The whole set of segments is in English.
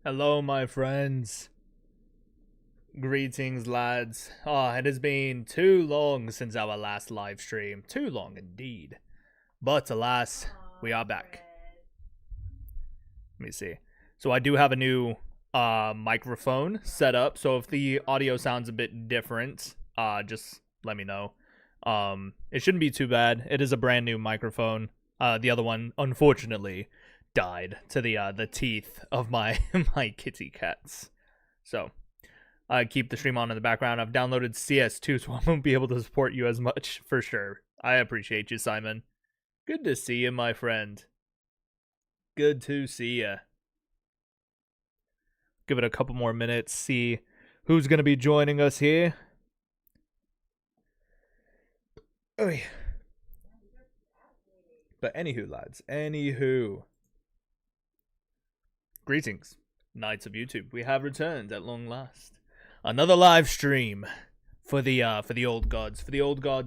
Hello, my friends. Greetings, lads. It has been too long since our last live stream. Too long indeed. But alas, we are back. Let me see. So I do have a new microphone set up. So if the audio sounds a bit different, just let me know. It shouldn't be too bad. It is a brand new microphone. The other one, unfortunately, died to the teeth of my my kitty cats. So I keep the stream on in the background. I've downloaded CS2, so I won't be able to support you as much for sure. I appreciate you, Simon. Good to see you, my friend. Good to see you. Give it a couple more minutes, see who's going to be joining us here. Oh, yeah. But anywho, lads, greetings, Knights of YouTube. We have returned at long last. Another live stream for the old gods,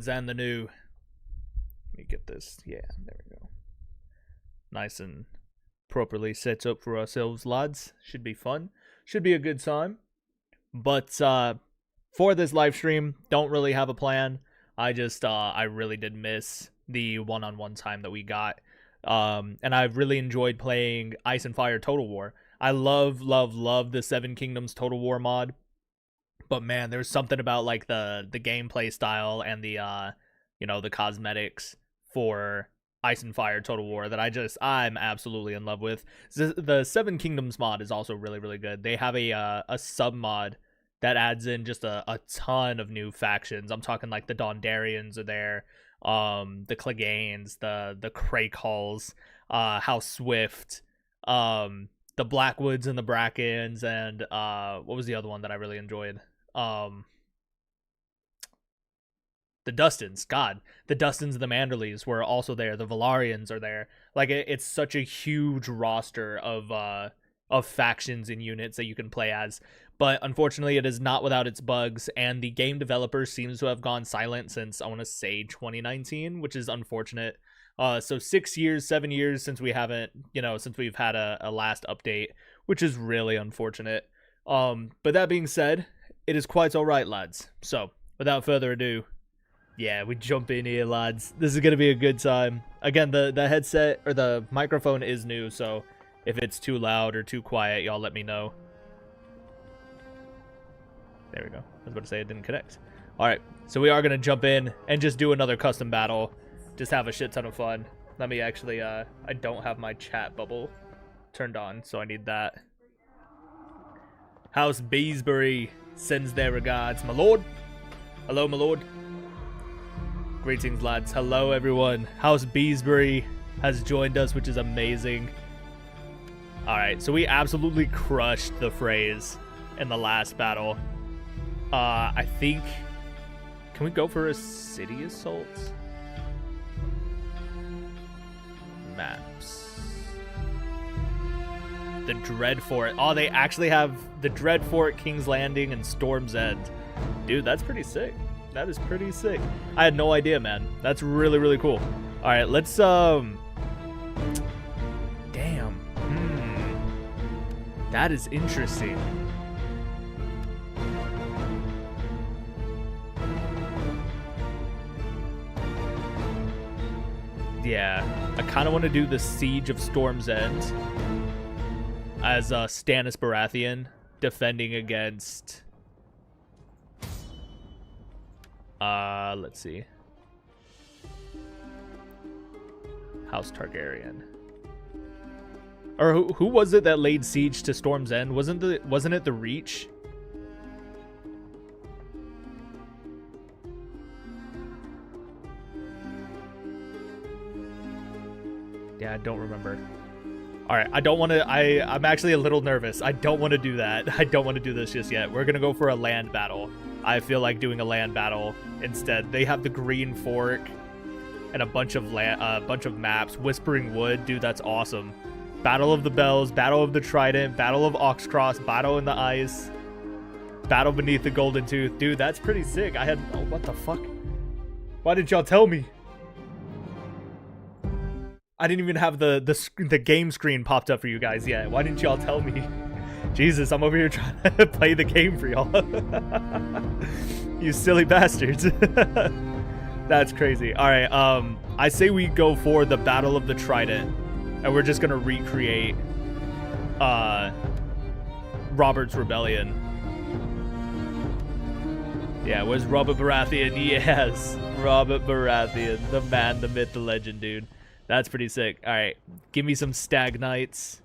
and the new. Let me get this. Yeah, there we go. Nice and properly set up for ourselves, lads. Should be fun. Should be a good time. But for this live stream, don't really have a plan. I really did miss the one-on-one time that we got. And I've really enjoyed playing Ice and Fire Total War. I love the Seven Kingdoms Total War mod. But man, there's something about like the gameplay style and the the cosmetics for Ice and Fire Total War that I'm absolutely in love with. The Seven Kingdoms mod is also really good. They have a sub mod that adds in just a ton of new factions. I'm talking like the Dondarians are there, the Cleganes, the Krakehalls, House Swift, the Blackwoods and the Brackens, and what was the other one that I really enjoyed? The Dustins. God, the Dustins and the Manderleys were also there. The Valarians are there. Like it's such a huge roster of factions and units that you can play as. But unfortunately, it is not without its bugs, and the game developer seems to have gone silent since, I want to say, 2019, which is unfortunate. So 6 years, 7 years since we haven't, since we've had a last update, which is really unfortunate. But that being said, it is quite alright, lads. So, without further ado, yeah, we jump in here, lads. This is going to be a good time. Again, the headset, or the microphone is new, so if it's too loud or too quiet, y'all let me know. There we go. I was about to say it didn't connect. Alright, so we are going to jump in and just do another custom battle. Just have a shit ton of fun. Let me actually, I don't have my chat bubble turned on, so I need that. House Beesbury sends their regards. My lord. Hello, my lord. Greetings, lads. Hello, everyone. House Beesbury has joined us, which is amazing. Alright, so we absolutely crushed the Freys in the last battle. I think... Can we go for a city assault? Maps. The Dreadfort. Oh, they actually have the Dreadfort, King's Landing, and Storm's End. Dude, that's pretty sick. That is pretty sick. I had no idea, man. That's really cool. Alright, let's, Damn. That is interesting. Yeah, I kind of want to do the Siege of Storm's End as Stannis Baratheon defending against... let's see. House Targaryen. Or who was it that laid siege to Storm's End? Wasn't it the Reach? Yeah, I don't remember. Alright, I don't want to... I'm actually a little nervous. I don't want to do that. I don't want to do this just yet. We're going to go for a land battle. I feel like doing a land battle instead. They have the Green Fork and a bunch of maps. Whispering Wood, dude, that's awesome. Battle of the Bells, Battle of the Trident, Battle of Oxcross, Battle in the Ice, Battle beneath the Golden Tooth. Dude, that's pretty sick. I had... Oh, what the fuck? Why didn't y'all tell me? I didn't even have the game screen popped up for you guys yet. Why didn't y'all tell me? Jesus, I'm over here trying to play the game for y'all. You silly bastards. That's crazy. All right, I say we go for the Battle of the Trident, and we're just gonna recreate Robert's Rebellion. Yeah, where's Robert Baratheon? Yes, Robert Baratheon, the man, the myth, the legend, dude. That's pretty sick. All right, give me some Stag Knights.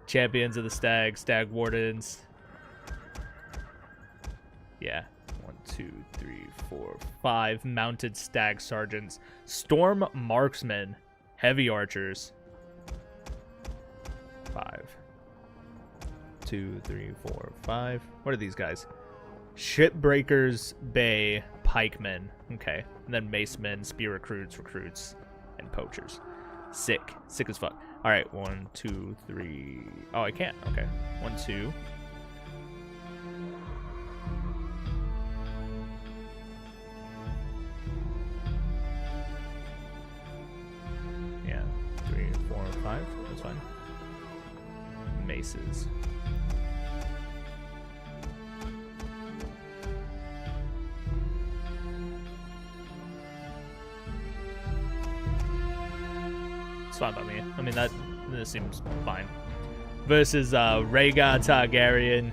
Champions of the Stag, Stag Wardens. Yeah. 1, 2, 3, 4, 5 mounted Stag Sergeants. Storm Marksmen. Heavy Archers. 5. 2, 3, 4, 5. What are these guys? Shipbreakers Bay Pikemen. Okay. And then Macemen, Spear Recruits, and Poachers. Sick. Sick as fuck. Alright, 1, 2, 3. Oh, I can't. Okay. 1, 2. Yeah. 3, 4, 5. That's fine. Maces. It's fine by me. I mean, this seems fine. Versus Rhaegar Targaryen.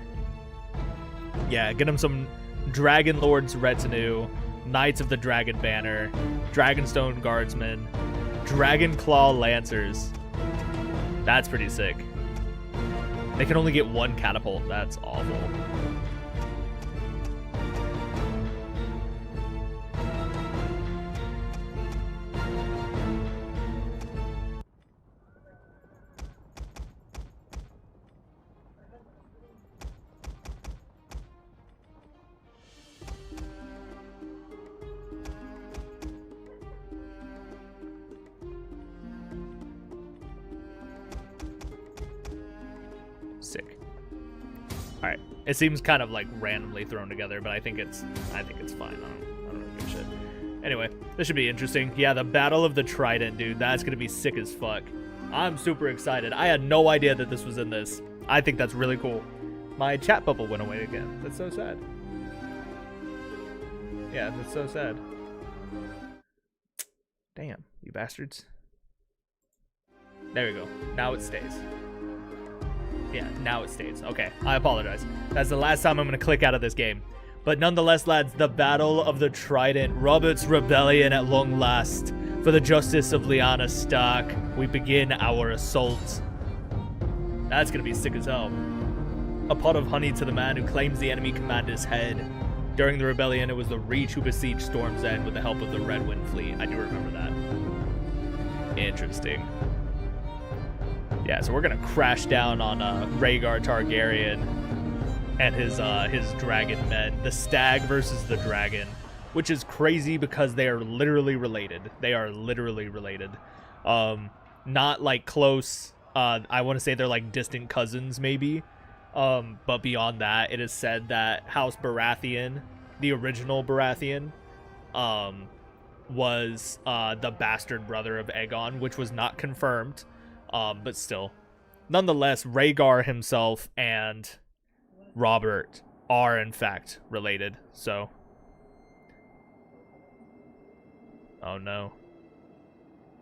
Yeah, get him some Dragon Lord's Retinue, Knights of the Dragon Banner, Dragonstone Guardsmen, Dragon Claw Lancers. That's pretty sick. They can only get 1 catapult. That's awful. Sick. All right. It seems kind of like randomly thrown together, but I think it's fine. I don't give a shit. Anyway, this should be interesting. Yeah, the Battle of the Trident, dude. That's gonna be sick as fuck. I'm super excited. I had no idea that this was in this. I think that's really cool. My chat bubble went away again. That's so sad. Yeah, that's so sad. Damn, you bastards. There we go. Now it stays. Yeah, now it stays. Okay, I apologize. That's the last time I'm going to click out of this game. But nonetheless, lads, the Battle of the Trident, Robert's Rebellion at long last. For the justice of Lyanna Stark, we begin our assault. That's going to be sick as hell. A pot of honey to the man who claims the enemy commander's head. During the rebellion, it was the Reach who besieged Storm's End with the help of the Red Wind Fleet. I do remember that. Interesting. Yeah, so we're gonna crash down on Rhaegar Targaryen and his dragon men. The Stag versus the Dragon, which is crazy because they are literally related. They are literally related. Not like close. I want to say they're like distant cousins, maybe. But beyond that, it is said that House Baratheon, the original Baratheon, was the bastard brother of Aegon, which was not confirmed. But still, nonetheless, Rhaegar himself and Robert are in fact related. So, oh no,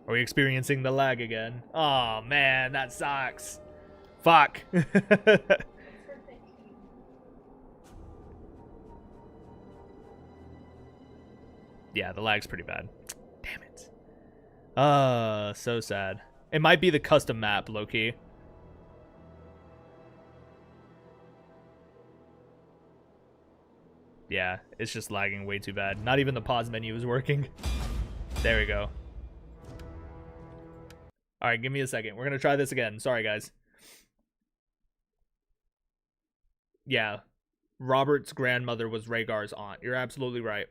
are we experiencing the lag again? Oh man, that sucks. Fuck. Yeah, the lag's pretty bad. Damn it. So sad. It might be the custom map, low-key. Yeah, it's just lagging way too bad. Not even the pause menu is working. There we go. Alright, give me a second. We're gonna try this again. Sorry, guys. Yeah. Robert's grandmother was Rhaegar's aunt. You're absolutely right.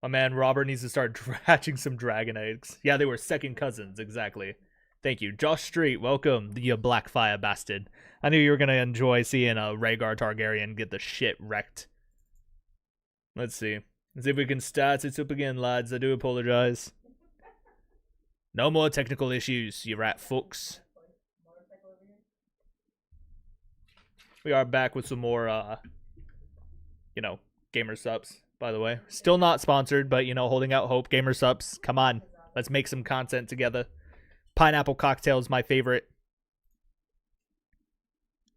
Oh man, Robert needs to start hatching some dragon eggs. Yeah, they were second cousins, exactly. Thank you. Josh Street, welcome, you Blackfire bastard. I knew you were going to enjoy seeing Rhaegar Targaryen get the shit wrecked. Let's see. Let's see if we can start it up again, lads. I do apologize. No more technical issues, you rat fucks. We are back with some more, you know, gamer subs, by the way. Still not sponsored, but, you know, holding out hope. Gamer subs, come on. Let's make some content together. Pineapple cocktail is my favorite.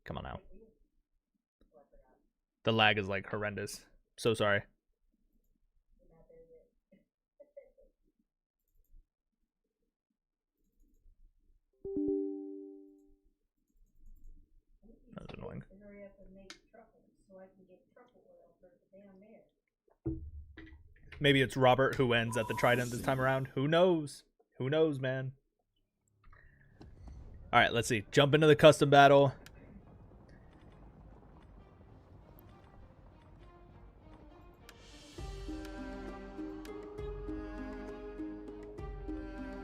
Come on now. The lag is, like, horrendous. So sorry. That's annoying. Maybe it's Robert who ends at the Trident this time around. Who knows? Who knows, man? Alright, let's see. Jump into the custom battle.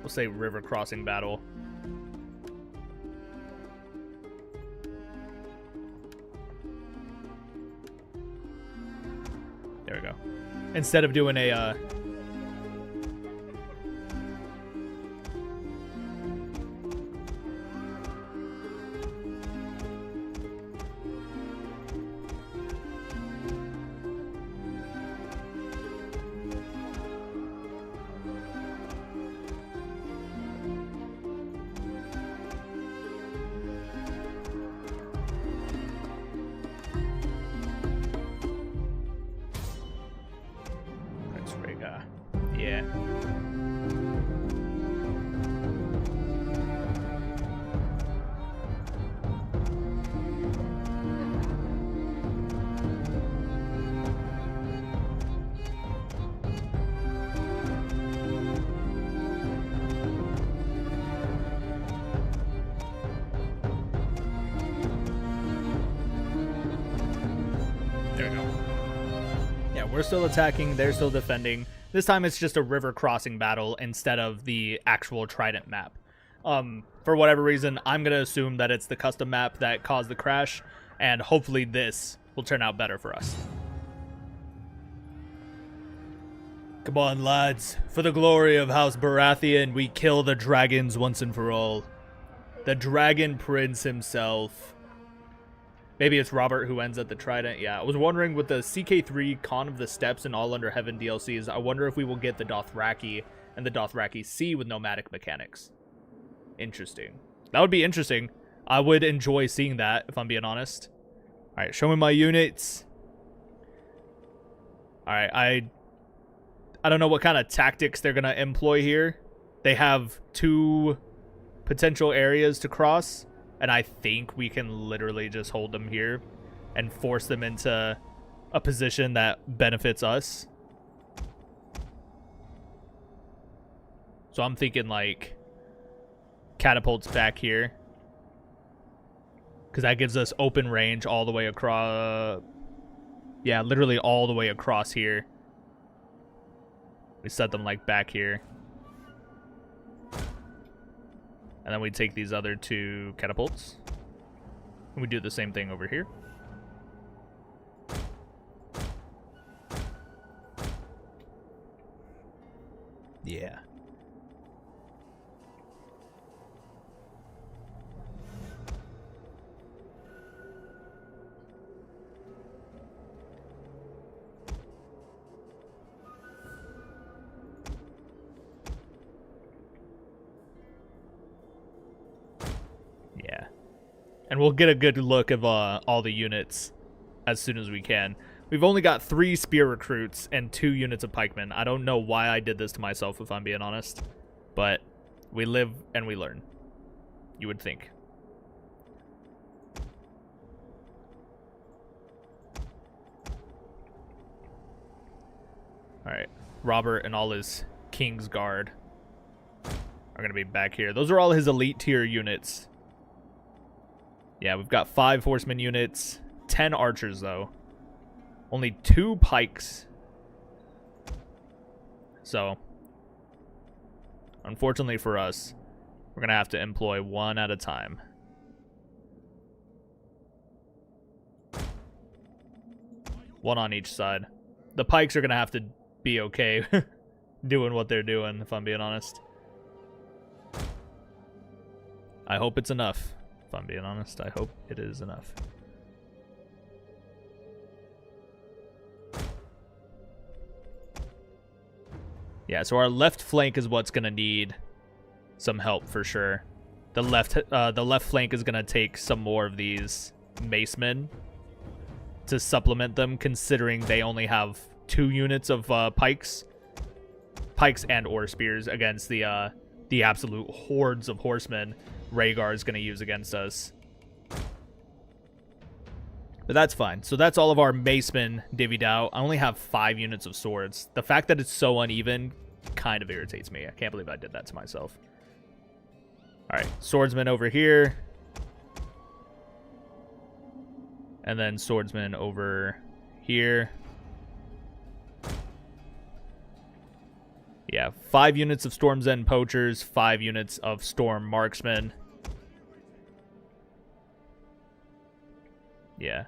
We'll say river crossing battle. There we go. Instead of doing a yeah. There we go. Yeah, we're still attacking, they're still defending. This time it's just a river crossing battle instead of the actual Trident map. For whatever reason, I'm going to assume that it's the custom map that caused the crash, and hopefully this will turn out better for us. Come on, lads. For the glory of House Baratheon, we kill the dragons once and for all. The Dragon Prince himself. Maybe it's Robert who ends at the Trident. Yeah, I was wondering with the CK3 Con of the Steps and All Under Heaven DLCs, I wonder if we will get the Dothraki and the Dothraki Sea with nomadic mechanics. Interesting. That would be interesting. I would enjoy seeing that, if I'm being honest. Alright, show me my units. Alright, I don't know what kind of tactics they're going to employ here. They have 2 potential areas to cross. And I think we can literally just hold them here and force them into a position that benefits us. So I'm thinking like catapults back here, because that gives us open range all the way across. Yeah, literally all the way across here. We set them like back here. And then we take these other 2 catapults. And we do the same thing over here. Yeah. Yeah. And we'll get a good look of all the units as soon as we can. We've only got 3 spear recruits and 2 units of pikemen. I don't know why I did this to myself, if I'm being honest. But we live and we learn. You would think. Alright. Robert and all his King's Guard are going to be back here. Those are all his elite tier units. Yeah, we've got 5 horseman units, 10 archers, though. Only 2 pikes. So, unfortunately for us, we're going to have to employ 1 at a time. One on each side. The pikes are going to have to be okay doing what they're doing, if I'm being honest. I hope it's enough. If I'm being honest, I hope it is enough. Yeah, so our left flank is what's gonna need some help for sure. The left flank is gonna take some more of these macemen to supplement them, considering they only have 2 units of pikes and or spears against the absolute hordes of horsemen Rhaegar is gonna use against us. But that's fine. So that's all of our macemen divvied out. I only have 5 units of swords. The fact that it's so uneven kind of irritates me. I can't believe I did that to myself. Alright, swordsman over here. And then swordsman over here. Yeah, 5 units of Storm's End poachers, 5 units of storm marksmen. Yeah.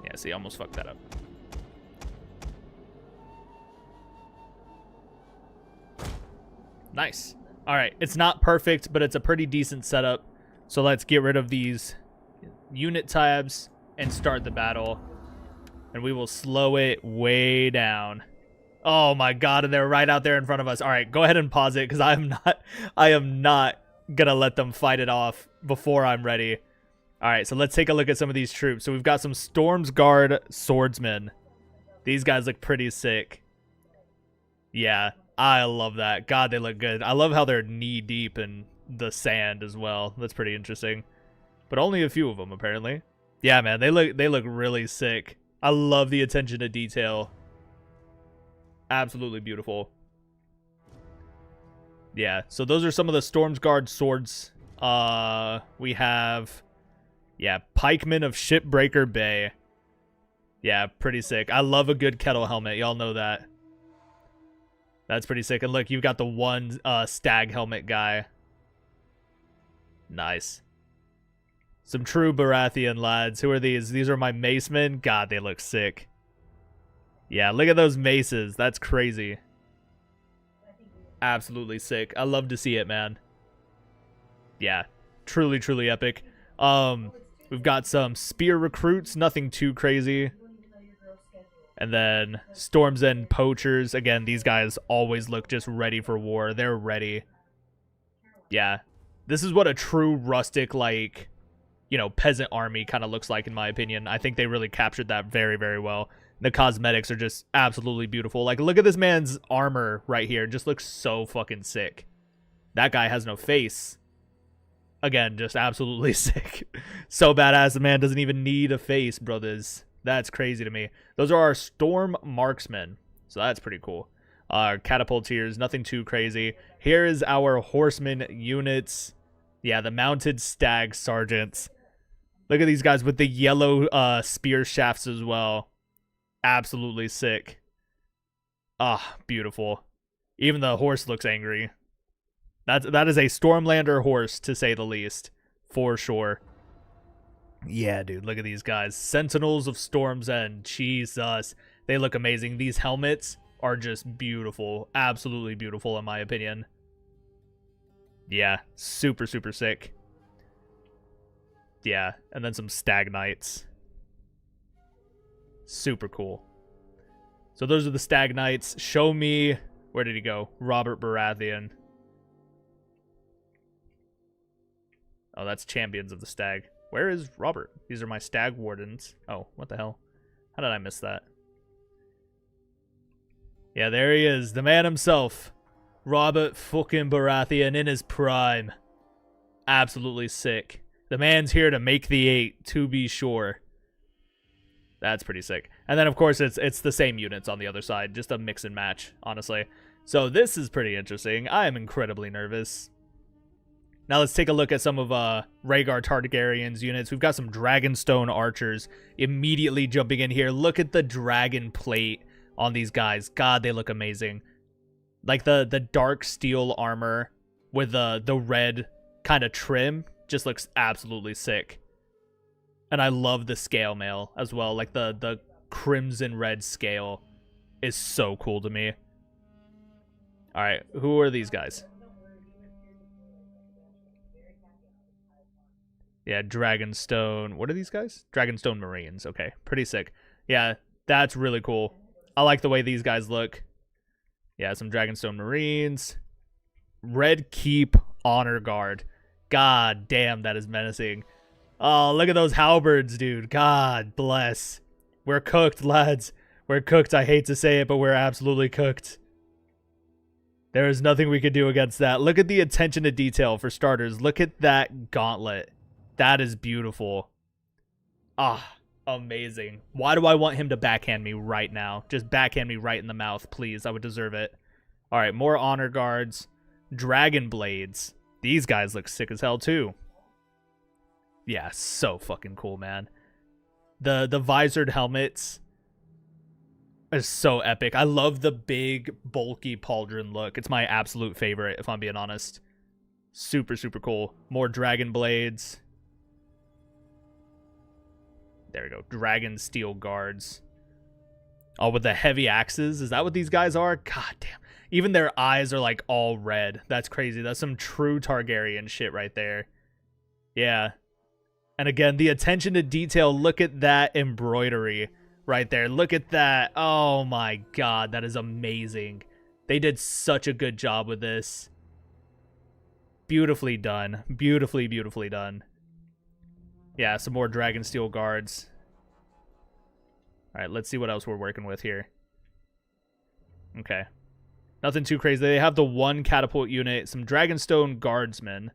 Yeah, see, I almost fucked that up. Nice. All right, it's not perfect, but it's a pretty decent setup. So let's get rid of these unit tabs and start the battle. And we will slow it way down. Oh my god, and they're right out there in front of us. All right, go ahead and pause it, because I am not gonna let them fight it off before I'm ready. All right, so let's take a look at some of these troops. So we've got some Storm's Guard swordsmen. These guys look pretty sick. Yeah, I love that. God, they look good. I love how they're knee-deep in the sand as well. That's pretty interesting. But only a few of them, apparently. Yeah, man, they look really sick. I love the attention to detail. Absolutely beautiful. Yeah, so those are some of the Storm's Guard swords. We have... yeah, pikemen of Shipbreaker Bay. Yeah, pretty sick. I love a good kettle helmet. Y'all know that. That's pretty sick. And look, you've got the one stag helmet guy. Nice. Some true Baratheon lads. Who are these? These are my macemen. God, they look sick. Yeah, look at those maces. That's crazy. Absolutely sick. I love to see it, man. Yeah, truly, truly epic. We've got some spear recruits, nothing too crazy. And then Storm's End poachers. Again, these guys always look just ready for war. They're ready. Yeah. This is what a true rustic, like, you know, peasant army kind of looks like, in my opinion. I think they really captured that very, very well. The cosmetics are just absolutely beautiful. Like, look at this man's armor right here. It just looks so fucking sick. That guy has no face. Again, just absolutely sick. So badass, the man doesn't even need a face, brothers. That's crazy to me. Those are our storm marksmen. So that's pretty cool. Our catapulteers, nothing too crazy. Here is our horseman units. Yeah, the mounted stag sergeants. Look at these guys with the yellow spear shafts as well. Absolutely sick. Ah, beautiful. Even the horse looks angry. That is a Stormlander horse, to say the least. For sure. Yeah, dude, look at these guys. Sentinels of Storm's End. Jesus. They look amazing. These helmets are just beautiful. Absolutely beautiful, in my opinion. Yeah, super, super sick. Yeah, and then some Stag Knights. Super cool. So those are the Stag Knights. Show me... where did he go? Robert Baratheon. Oh, that's Champions of the Stag. Where is Robert? These are my Stag Wardens. Oh, what the hell? How did I miss that? Yeah, there he is. The man himself. Robert fucking Baratheon in his prime. Absolutely sick. The man's here to make the 8, to be sure. That's pretty sick. And then, of course, it's the same units on the other side. Just a mix and match, honestly. So this is pretty interesting. I am incredibly nervous. Now let's take a look at some of Rhaegar Targaryen's units. We've got some Dragonstone archers immediately jumping in here. Look at the dragon plate on these guys. God, they look amazing. Like the dark steel armor with the red kind of trim just looks absolutely sick. And I love the scale mail as well. Like the crimson red scale is so cool to me. All right, who are these guys? Yeah, Dragonstone. What are these guys? Dragonstone Marines. Okay, pretty sick. Yeah, that's really cool. I like the way these guys look. Yeah, some Dragonstone Marines. Red Keep Honor Guard. God damn, that is menacing. Oh, look at those halberds, dude. God bless. We're cooked, lads. We're cooked. I hate to say it, but we're absolutely cooked. There is nothing we could do against that. Look at the attention to detail for starters. Look at that gauntlet. That is beautiful. Ah, amazing. Why do I want him to backhand me right now? Just backhand me right in the mouth, please. I would deserve it. All right, more honor guards. Dragon blades. These guys look sick as hell, too. Yeah, so fucking cool, man. The visored helmets is so epic. I love the big, bulky pauldron look. It's my absolute favorite, if I'm being honest. Super, super cool. More dragon blades. There we go. Dragon steel guards. Oh, with the heavy axes? Is that what these guys are? God damn. Even their eyes are like all red. That's crazy. That's some true Targaryen shit right there. Yeah. And again, the attention to detail. Look at that embroidery right there. Look at that. Oh my god. That is amazing. They did such a good job with this. Beautifully done. Beautifully, beautifully done. Yeah, some more dragon steel guards. Alright, let's see what else we're working with here. Okay. Nothing too crazy. They have the one catapult unit, some Dragonstone guardsmen.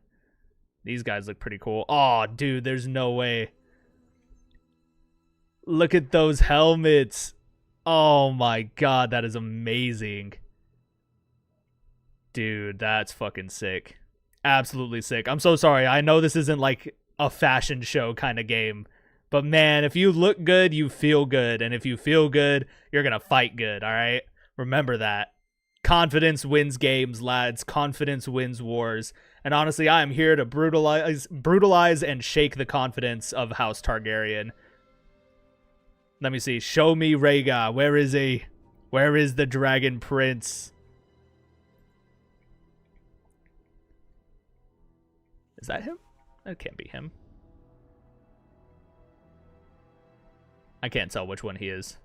These guys look pretty cool. Oh, dude, there's no way. Look at those helmets. Oh my god, that is amazing. Dude, that's fucking sick. Absolutely sick. I'm so sorry. I know this isn't like a fashion show kind of game. But man, if you look good, you feel good. And if you feel good, you're going to fight good, all right? Remember that. Confidence wins games, lads. Confidence wins wars. And honestly, I am here to brutalize and shake the confidence of House Targaryen. Let me see. Show me Rhaegar. Where is he? Where is the Dragon Prince? Is that him? That can't be him. I can't tell which one he is.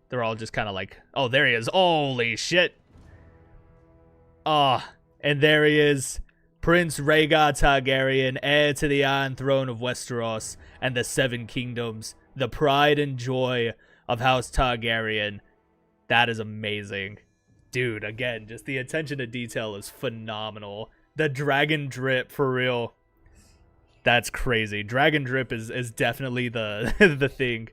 They're all just kind of like, oh, there he is. Holy shit. Ah, and there he is. Prince Rhaegar Targaryen, heir to the Iron Throne of Westeros and the Seven Kingdoms. The pride and joy of House Targaryen. That is amazing. Dude, again, just the attention to detail is phenomenal. The dragon drip, for real. That's crazy. Dragon drip is definitely the the thing.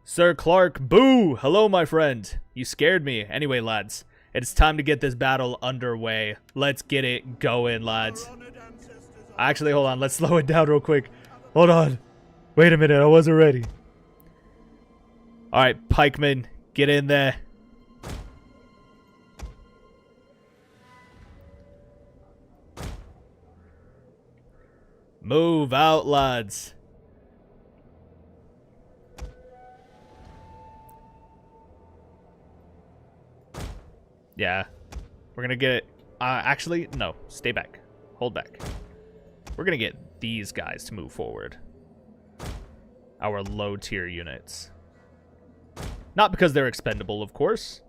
Sir Clark, boo! Hello, my friend. You scared me. Anyway, lads, it's time to get this battle underway. Let's get it going, lads. Actually, hold on. Let's slow it down real quick. Hold on. Wait a minute. I wasn't ready. All right, pikemen, get in there. Move out, lads. Yeah. We're gonna get... actually, no. Stay back. Hold back. We're gonna get these guys to move forward. Our low-tier units. Not because they're expendable, of course.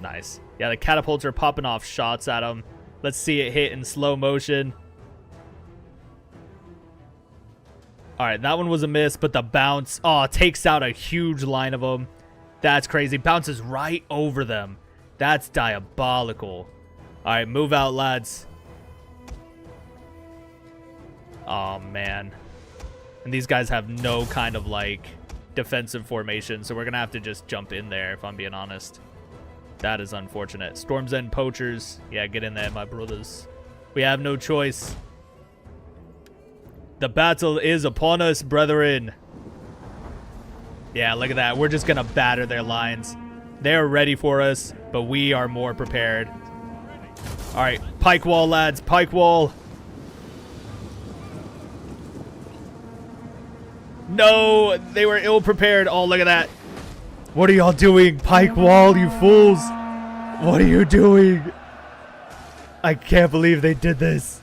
Nice. Yeah, the catapults are popping off shots at them. Let's see it hit in slow motion. All right, that one was a miss, but the bounce, oh, takes out a huge line of them. That's crazy. Bounces right over them. That's diabolical. All right, move out, lads. Oh, man. And these guys have no kind of, like, defensive formation, so we're going to have to just jump in there, if I'm being honest. That is unfortunate. Storm's End poachers. Yeah, get in there, my brothers. We have no choice. The battle is upon us, brethren. Yeah, look at that. We're just going to batter their lines. They're ready for us, but we are more prepared. All right, pike wall, lads. Pike wall. No, they were ill-prepared. Oh, look at that. What are y'all doing? Pike wall, you fools. What are you doing? I can't believe they did this.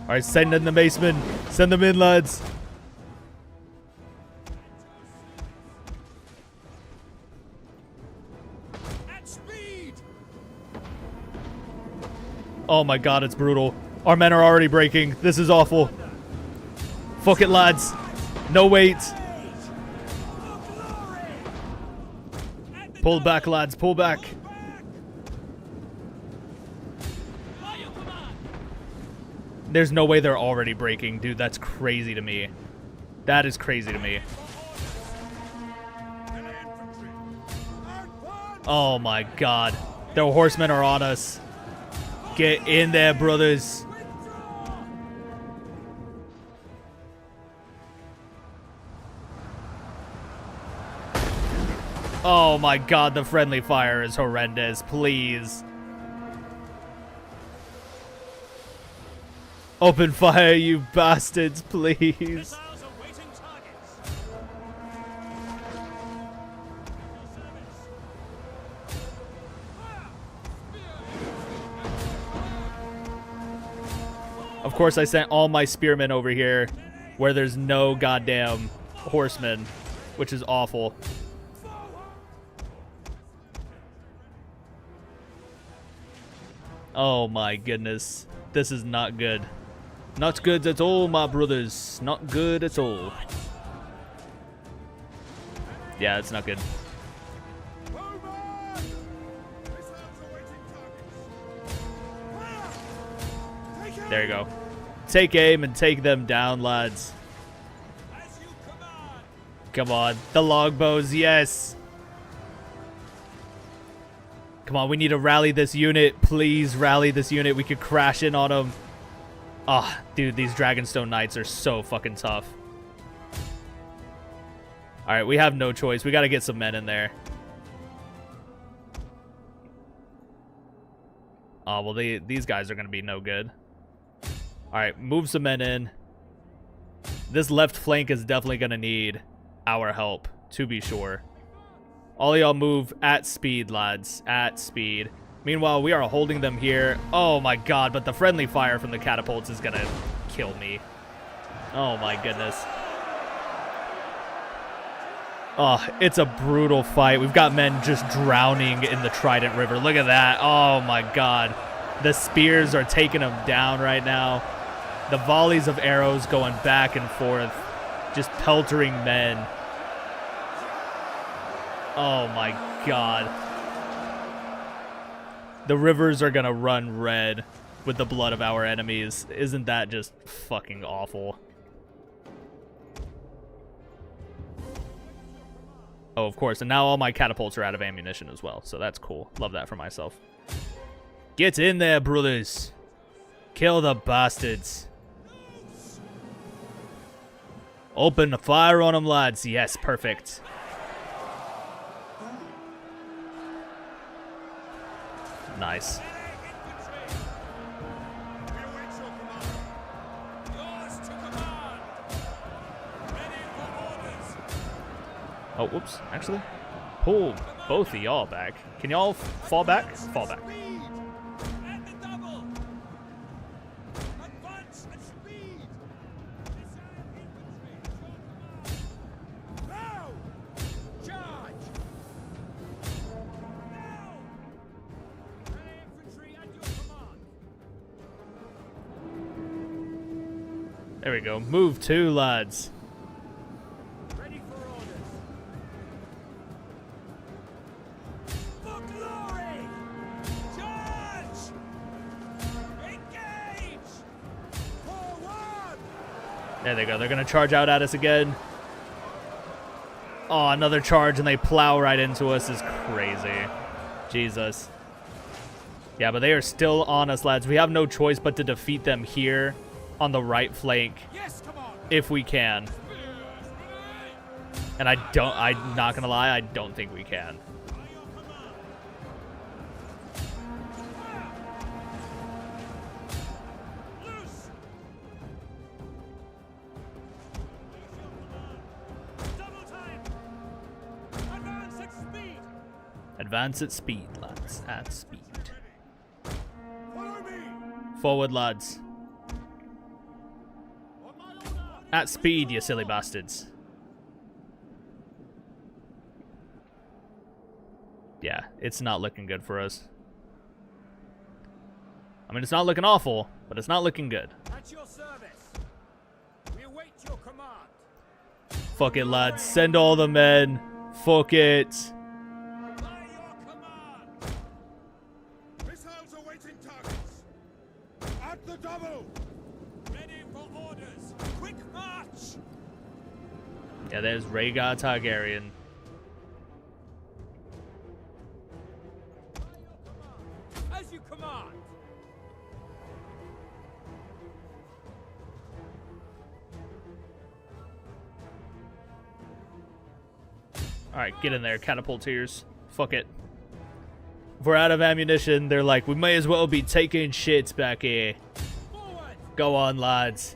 All right, send in the macemen. Send them in, lads. Oh my god, it's brutal. Our men are already breaking. This is awful. Fuck it, lads. No wait. Pull back, lads. Pull back. There's no way they're already breaking. Dude, that's crazy to me. That is crazy to me. Oh my god. Their horsemen are on us. Get in there, brothers. Oh my god, the friendly fire is horrendous. Please. Open fire, you bastards, please. Of course, I sent all my spearmen over here where there's no goddamn horsemen, which is awful. Oh my goodness. This is not good. Not good at all, my brothers. Not good at all. Yeah, it's not good. There you go. Take aim and take them down, lads. Come on. The longbows, yes. Come on, we need to rally this unit. Please rally this unit. We could crash in on them. Ah, oh, dude, these Dragonstone Knights are so fucking tough. All right, we have no choice. We got to get some men in there. Oh, well, these guys are going to be no good. All right, move some men in. This left flank is definitely going to need our help, to be sure. All y'all move at speed, lads. At speed. Meanwhile, we are holding them here. Oh, my God, but the friendly fire from the catapults is going to kill me. Oh, my goodness. Oh, it's a brutal fight. We've got men just drowning in the Trident River. Look at that. Oh, my God. The spears are taking them down right now. The volleys of arrows going back and forth, just peltering men. Oh my god. The rivers are gonna run red with the blood of our enemies. Isn't that just fucking awful? Oh, of course. And now all my catapults are out of ammunition as well, so that's cool. Love that for myself. Get in there, brothers. Kill the bastards. Open fire on them, lads. Yes, perfect. Nice. Oh, whoops. Actually, pull both of y'all back. Can y'all fall back? Fall back. There we go. Move 2, lads. Ready for orders. For glory! Charge! Engage! Forward! There they go. They're going to charge out at us again. Oh, another charge, and they plow right into us. Is crazy. Jesus. Yeah, but they are still on us, lads. We have no choice but to defeat them here on the right flank. Yes, come on! If we can. And I'm not going to lie, I don't think we can. Advance at speed, lads. At speed. Forward, lads. At speed, you silly bastards. Yeah, it's not looking good for us. I mean, it's not looking awful, but it's not looking good. At your service. We await your command. Fuck it, lads. Send all the men. Fuck it. By your command. Missiles awaiting targets. At the double. Ready for orders. Quick march. Yeah, there's Rhaegar Targaryen. As you command. Alright, get in there, catapulteers. Fuck it. If we're out of ammunition, they're like, we may as well be taking shits back here. Forward. Go on, lads.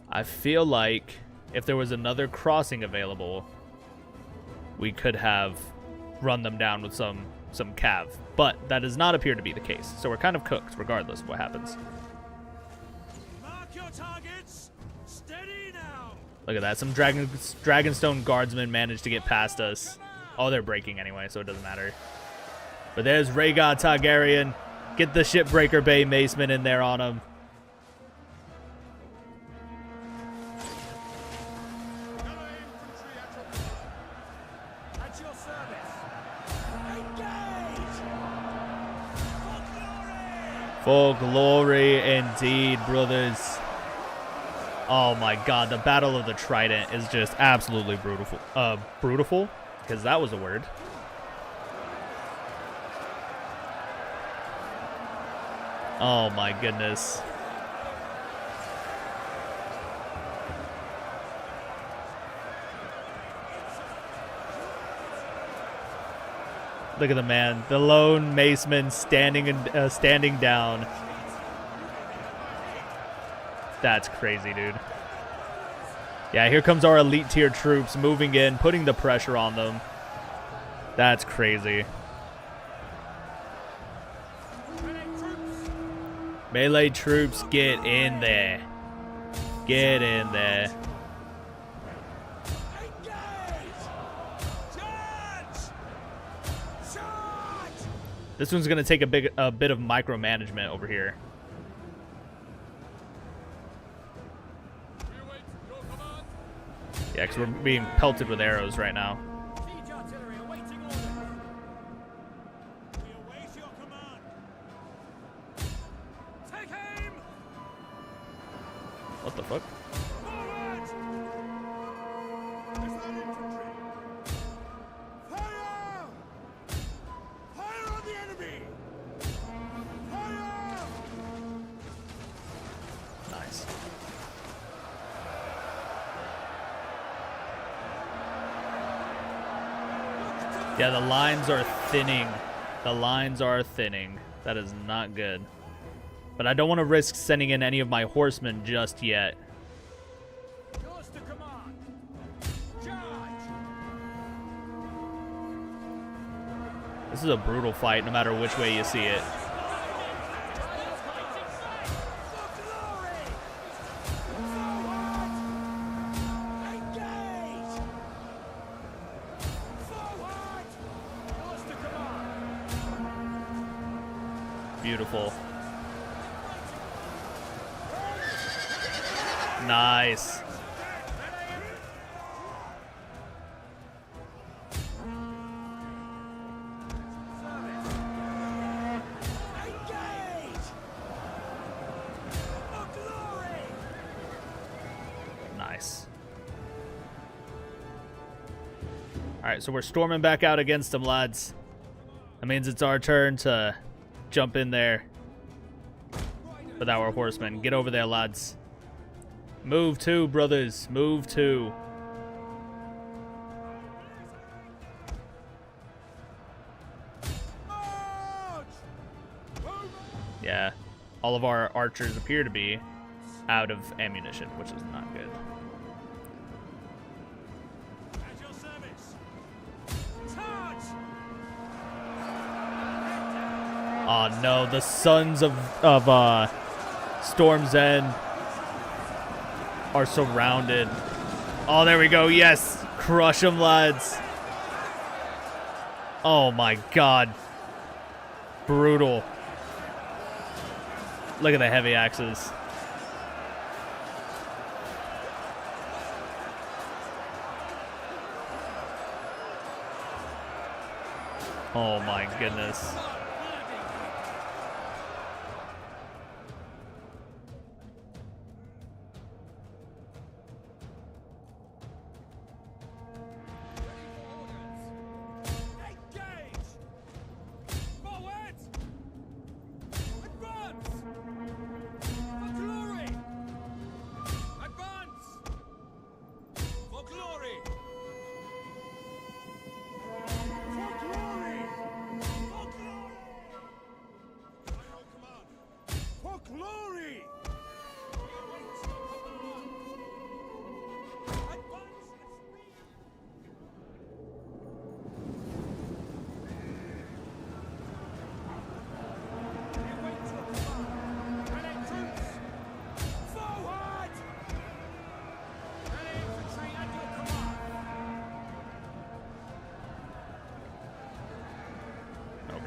I feel like if there was another crossing available, we could have run them down with some cav. But that does not appear to be the case. So we're kind of cooked, regardless of what happens. Mark your targets. Steady now. Look at that. Some Dragonstone guardsmen managed to get past us. Oh, they're breaking anyway, so it doesn't matter. But there's Rhaegar Targaryen. Get the Shipbreaker Bay Macemen in there on him. At your service. Engage. For glory. For glory indeed, brothers. Oh my god, the Battle of the Trident is just absolutely brutal. Brutal? Because that was a word. Oh my goodness. Look at the man, the lone maceman standing down. That's crazy, dude. Yeah, here comes our elite tier troops moving in, putting the pressure on them. That's crazy. Melee troops, get in there. Get in there. This one's gonna take a bit of micromanagement over here. Yeah, because we're being pelted with arrows right now. Siege artillery awaiting orders. We await your command. Take aim. What the fuck? Forward. Missile infantry. Fire! Fire on the enemy. Fire! Nice. Yeah, the lines are thinning. The lines are thinning. That is not good. But I don't want to risk sending in any of my horsemen just yet. Yours to command. Charge! This is a brutal fight no matter which way you see it. Beautiful. Nice. Nice. Alright, so we're storming back out against them, lads. That means it's our turn to jump in there with our horsemen. Get over there, lads. Move to, brothers. Move to. Yeah. All of our archers appear to be out of ammunition, which is not good. Oh no, the sons of Storm's End are surrounded. Oh, there we go. Yes. Crush them, lads. Oh my god. Brutal. Look at the heavy axes. Oh my goodness.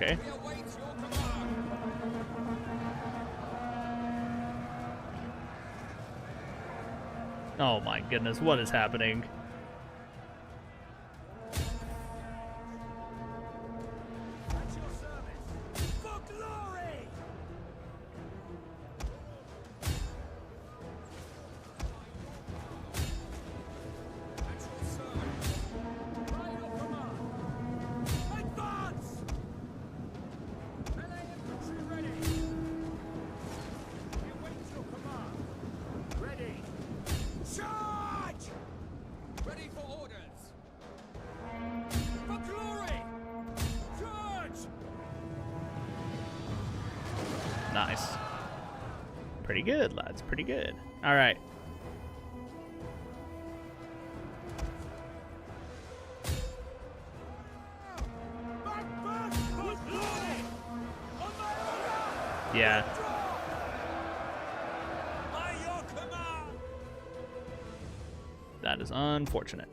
Okay. Oh my goodness, what is happening? Nice. Pretty good, lads. Pretty good. All right. Yeah. That is unfortunate.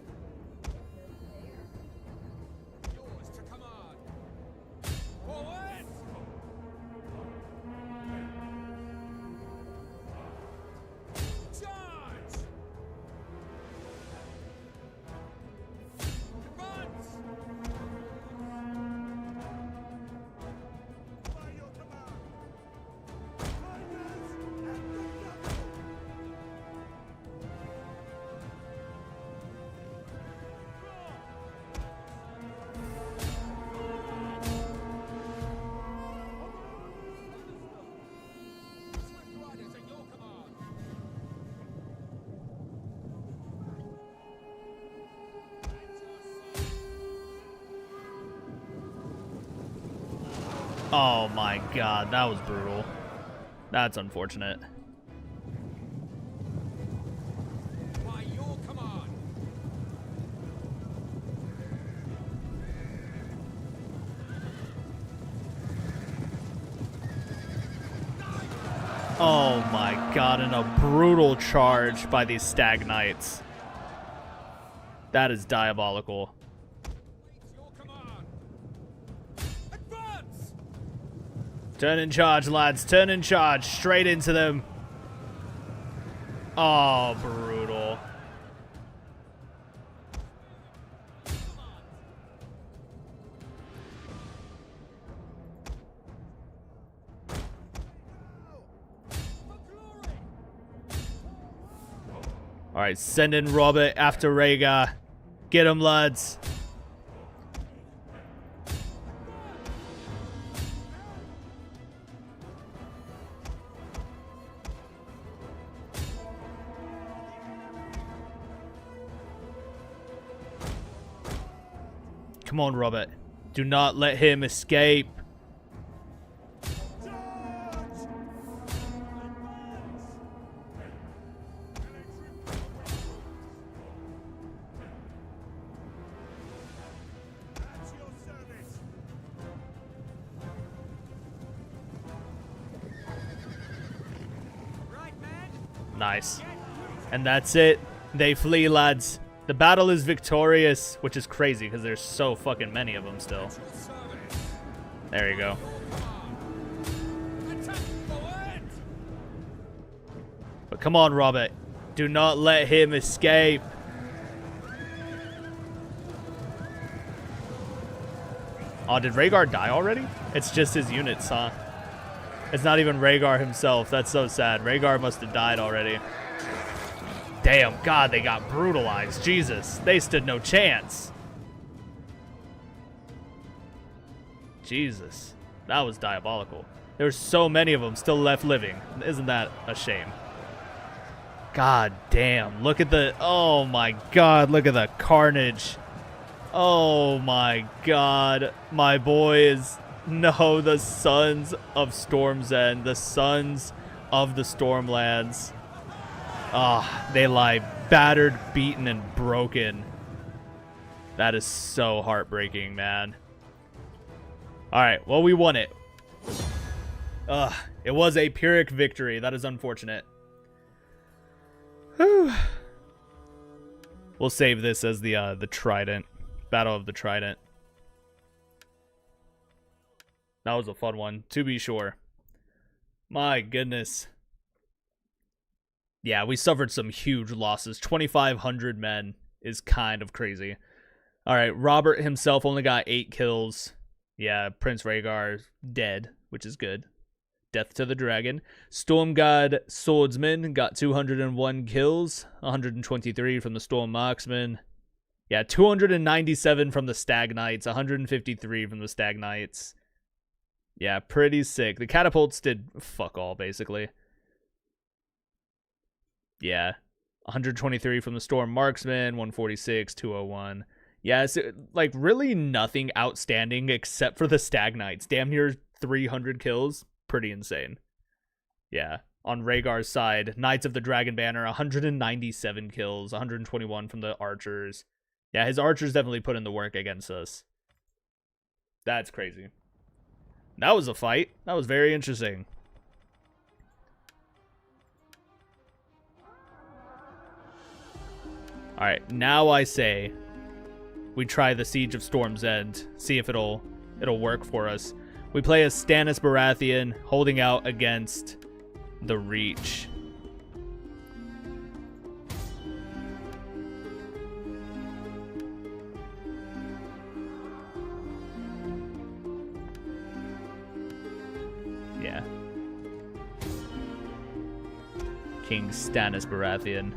Oh my god, that was brutal. That's unfortunate. By your command. Oh my god, and a brutal charge by these Stag Knights. That is diabolical. Your command. Advance. Turn and charge, lads. Turn and charge. Straight into them. Oh, brutal. Alright, send in Robert after Rhaegar. Get him, lads. Come on, Robert. Do not let him escape. Nice. And that's it. They flee, lads. The battle is victorious, which is crazy because there's so fucking many of them still. There you go. But come on, Robert. Do not let him escape. Oh, did Rhaegar die already? It's just his units, huh? It's not even Rhaegar himself. That's so sad. Rhaegar must have died already. Damn, God, they got brutalized. Jesus, they stood no chance. Jesus, that was diabolical. There's so many of them still left living. Isn't that a shame? God damn, look at the... Oh my God, look at the carnage. Oh my God, my boys. No, the sons of Storm's End, the sons of the Stormlands. Ah, they lie battered, beaten, and broken. That is so heartbreaking, man. Alright, well, we won it. It was a Pyrrhic victory. That is unfortunate. Whew. We'll save this as the Trident. Battle of the Trident. That was a fun one, to be sure. My goodness. Yeah, we suffered some huge losses. 2,500 men is kind of crazy. Alright, Robert himself only got 8 kills. Yeah, Prince Rhaegar dead, which is good. Death to the Dragon. Storm God Swordsman got 201 kills. 123 from the Storm Marksman. Yeah, 297 from the Stag Knights. 153 from the Stag Knights. Yeah, pretty sick. The catapults did fuck all, basically. Yeah. 123 from the Storm Marksman, 146, 201. Yeah, it's like really nothing outstanding except for the Stag Knights. Damn near 300 kills. Pretty insane. Yeah. On Rhaegar's side, Knights of the Dragon Banner, 197 kills, 121 from the archers. Yeah, his archers definitely put in the work against us. That's crazy. That was a fight. That was very interesting. Alright, now I say we try the Siege of Storm's End. See if it'll work for us. We play as Stannis Baratheon holding out against the Reach. Yeah. King Stannis Baratheon.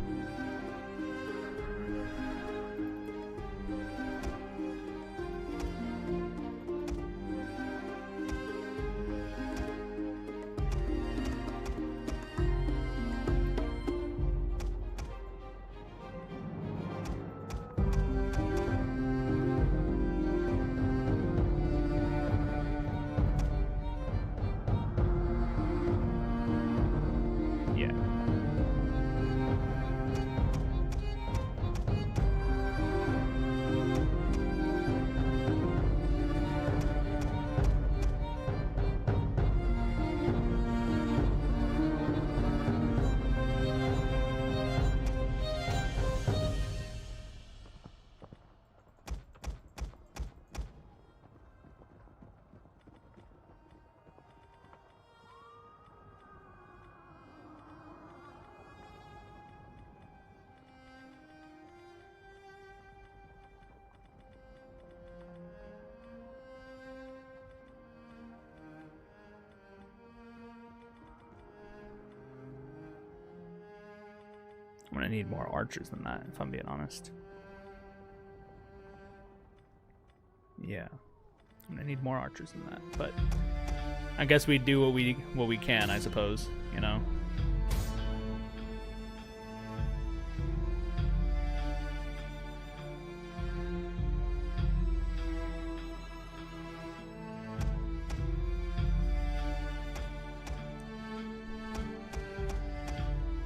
I'm gonna need more archers than that, if I'm being honest. Yeah, I'm gonna need more archers than that, but I guess we do what we can, I suppose, you know.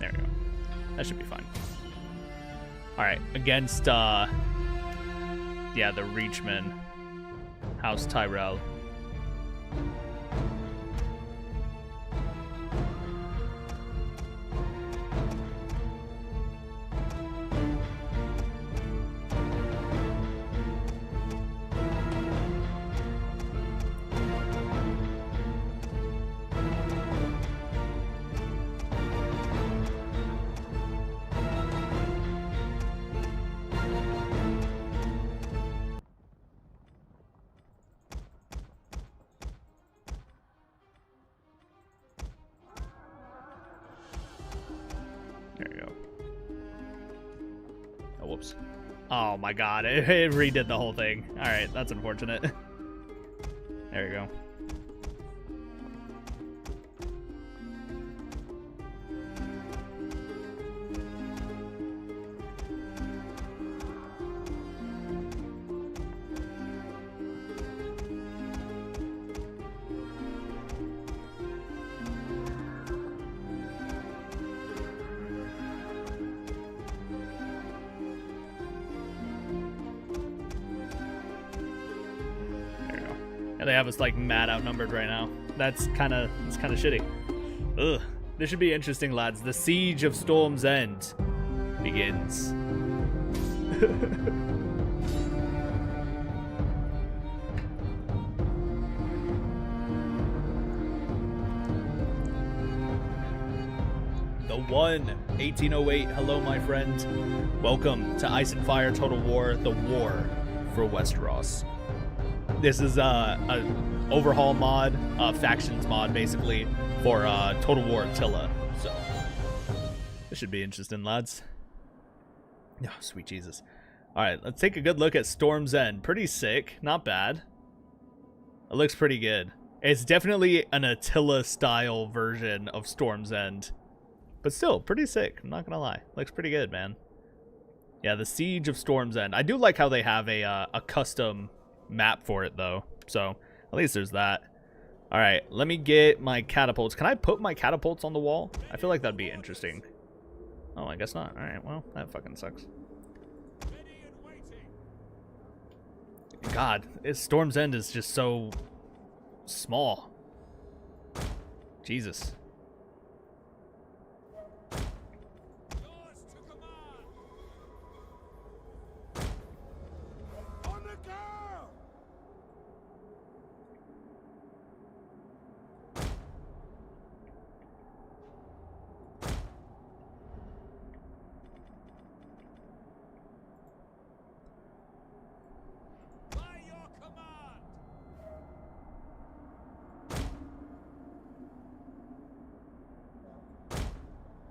There we go. That should be fine. All right, against yeah, the Reachman, House Tyrell. There you go. Oh, whoops. Oh my god, it redid the whole thing. Alright, that's unfortunate. There you go. They have us like mad outnumbered right now. It's kind of shitty. Ugh. This should be interesting, lads. The siege of Storm's End begins. The 1808. Hello, my friend. Welcome to Ice and Fire Total War, the war for Westeros. This is a overhaul mod, factions mod, basically, for Total War Attila. So this should be interesting, lads. Oh, sweet Jesus. All right, let's take a good look at Storm's End. Pretty sick, not bad. It looks pretty good. It's definitely an Attila-style version of Storm's End, but still pretty sick. I'm not gonna lie, looks pretty good, man. Yeah, the Siege of Storm's End. I do like how they have a custom map for it though, so at least there's that. All right, let me get my catapults. Can I put my catapults on the wall? I feel like that'd be interesting. Oh, I guess not. All right, well, that fucking sucks. God, Storm's End is just so small. Jesus.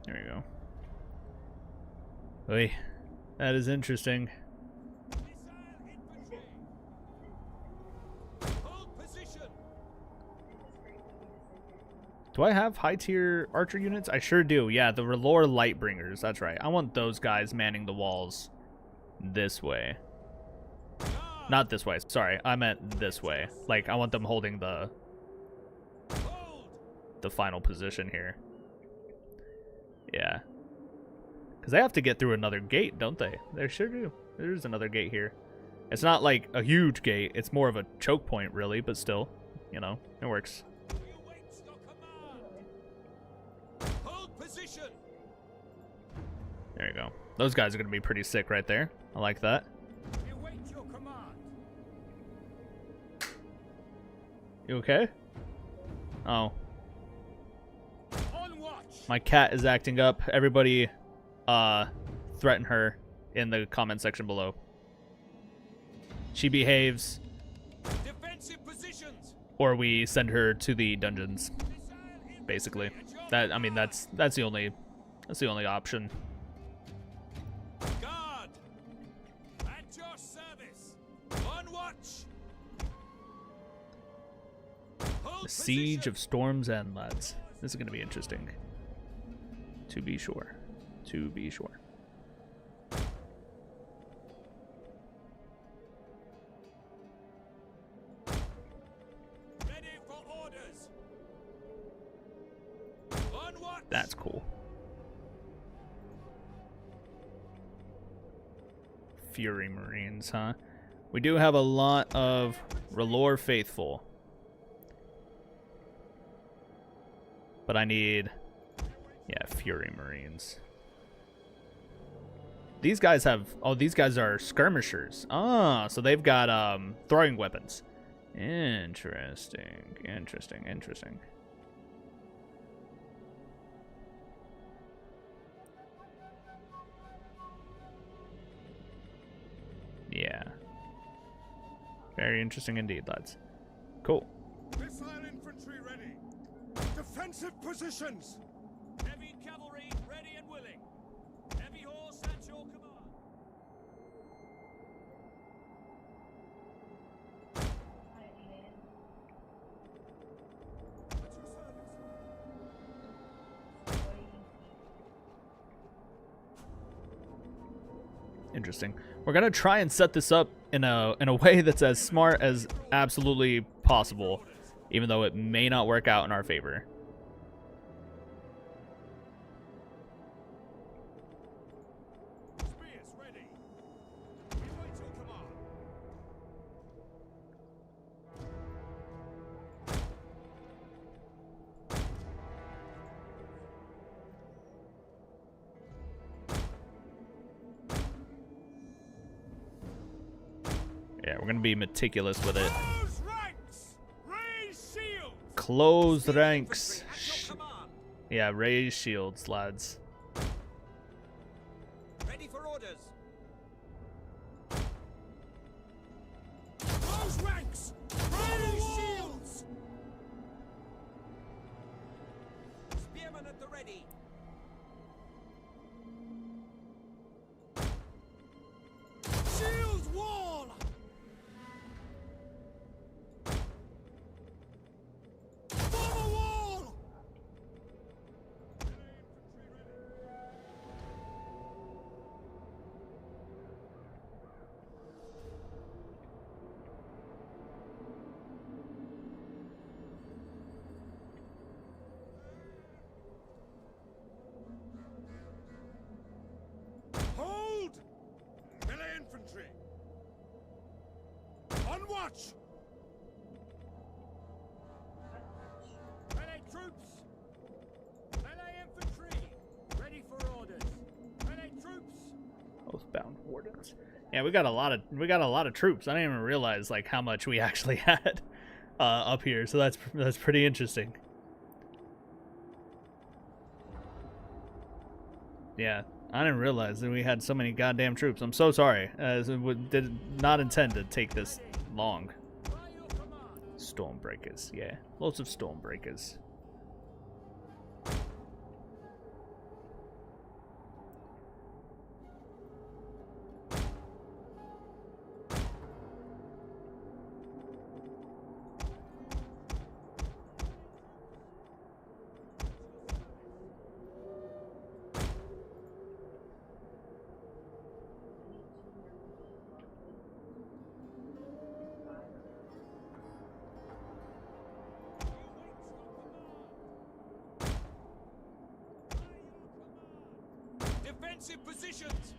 There we go. Oy, that is interesting. Do I have high tier archer units? I sure do. Yeah, the Relore Lightbringers. That's right. I want those guys manning the walls this way. Not this way. Sorry, I meant this way. Like, I want them holding the final position here. Yeah. Because they have to get through another gate, don't they? They sure do. There's another gate here. It's not like a huge gate. It's more of a choke point, really, but still, you know, it works. There you go. Those guys are going to be pretty sick right there. I like that. You okay? Oh. My cat is acting up. Everybody threaten her in the comment section below. She behaves, or we send her to the dungeons. Basically. I mean that's the only option. The Siege of Storm's End, lads. This is going to be interesting. To be sure. To be sure. Ready for orders. On watch. That's cool. Fury Marines, huh? We do have a lot of Relore Faithful. But I need... yeah, Fury Marines. These guys have... oh, these guys are skirmishers. Ah, so they've got throwing weapons. Interesting. Interesting. Interesting. Yeah. Very interesting indeed, lads. Cool. Missile infantry ready. Defensive positions. Heavy cavalry ready and willing. Heavy horse at your command. Interesting. We're gonna try and set this up in a way that's as smart as absolutely possible, even though it may not work out in our favor. Spears ready. We wait your command. Yeah, we're gonna be meticulous with it. Close ranks. Raise shields. Close the ranks. At your command. Yeah, raise shields, lads. Ready for orders. Close ranks. Raise shields. Spearmen at the ready. Shields wall. Form a wall. Hold! Melee infantry! On watch! Melee troops! Melee infantry! Ready for orders! Melee troops! Oathbound wardens. Yeah, we got a lot of troops. I didn't even realize like how much we actually had up here. So that's pretty interesting. Yeah, I didn't realize that we had so many goddamn troops. I'm so sorry. Did not intend to take this long. By your command! Stormbreakers, yeah, lots of Stormbreakers. Defensive positions!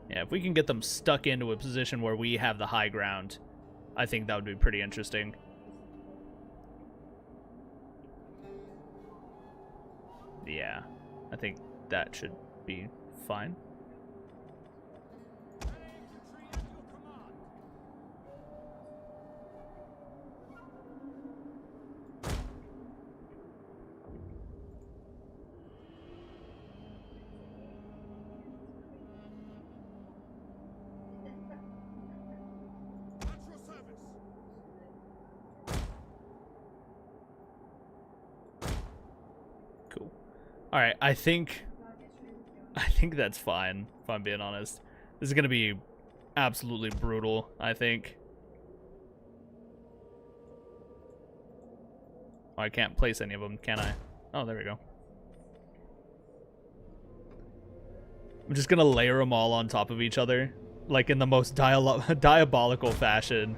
Yeah, if we can get them stuck into a position where we have the high ground, I think that would be pretty interesting. Yeah, I think that should be fine. Melee infantry at your command! At your service! Cool. All right, I think that's fine, if I'm being honest. This is going to be absolutely brutal, I think. Oh, I can't place any of them, can I? Oh, there we go. I'm just gonna layer them all on top of each other, like in the most diabolical fashion.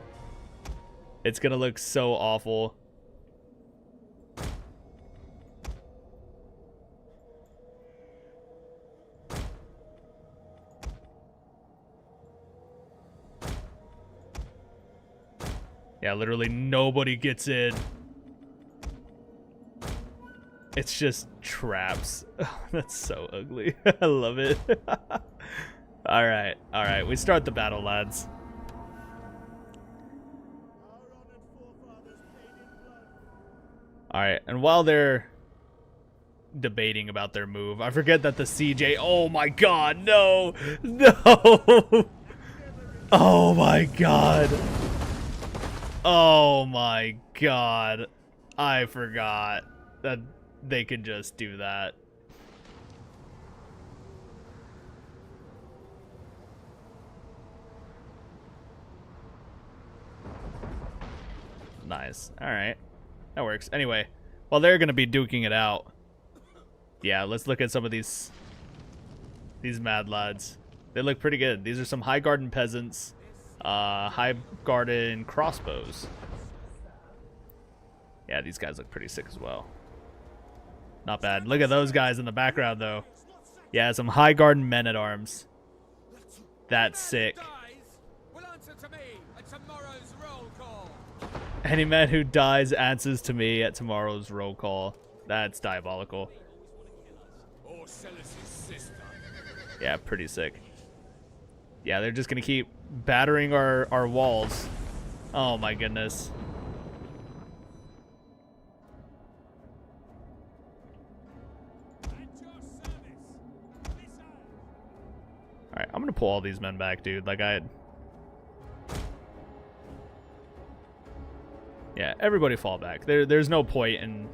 It's gonna look so awful. Yeah, literally nobody gets in. It's just traps. That's so ugly. I love it. Alright. We start the battle, lads. Alright, and while they're debating about their move, I forget that the CJ... Oh my god, no! No! Oh my god. Oh my god. I forgot that they could just do that. Nice. Alright. That works. Anyway, while they're going to be duking it out, yeah, let's look at some of these mad lads. They look pretty good. These are some High Garden peasants. High Garden crossbows. Yeah, these guys look pretty sick as well. Not bad. Look at those guys in the background, though. Yeah, some High Garden men-at-arms. That's sick. Any man who dies answers to me at tomorrow's roll call. That's diabolical. Yeah, pretty sick. Yeah, they're just gonna keep battering our walls. Oh my goodness. Alright, I'm gonna pull all these men back, dude. Like, yeah, everybody fall back. There's no point in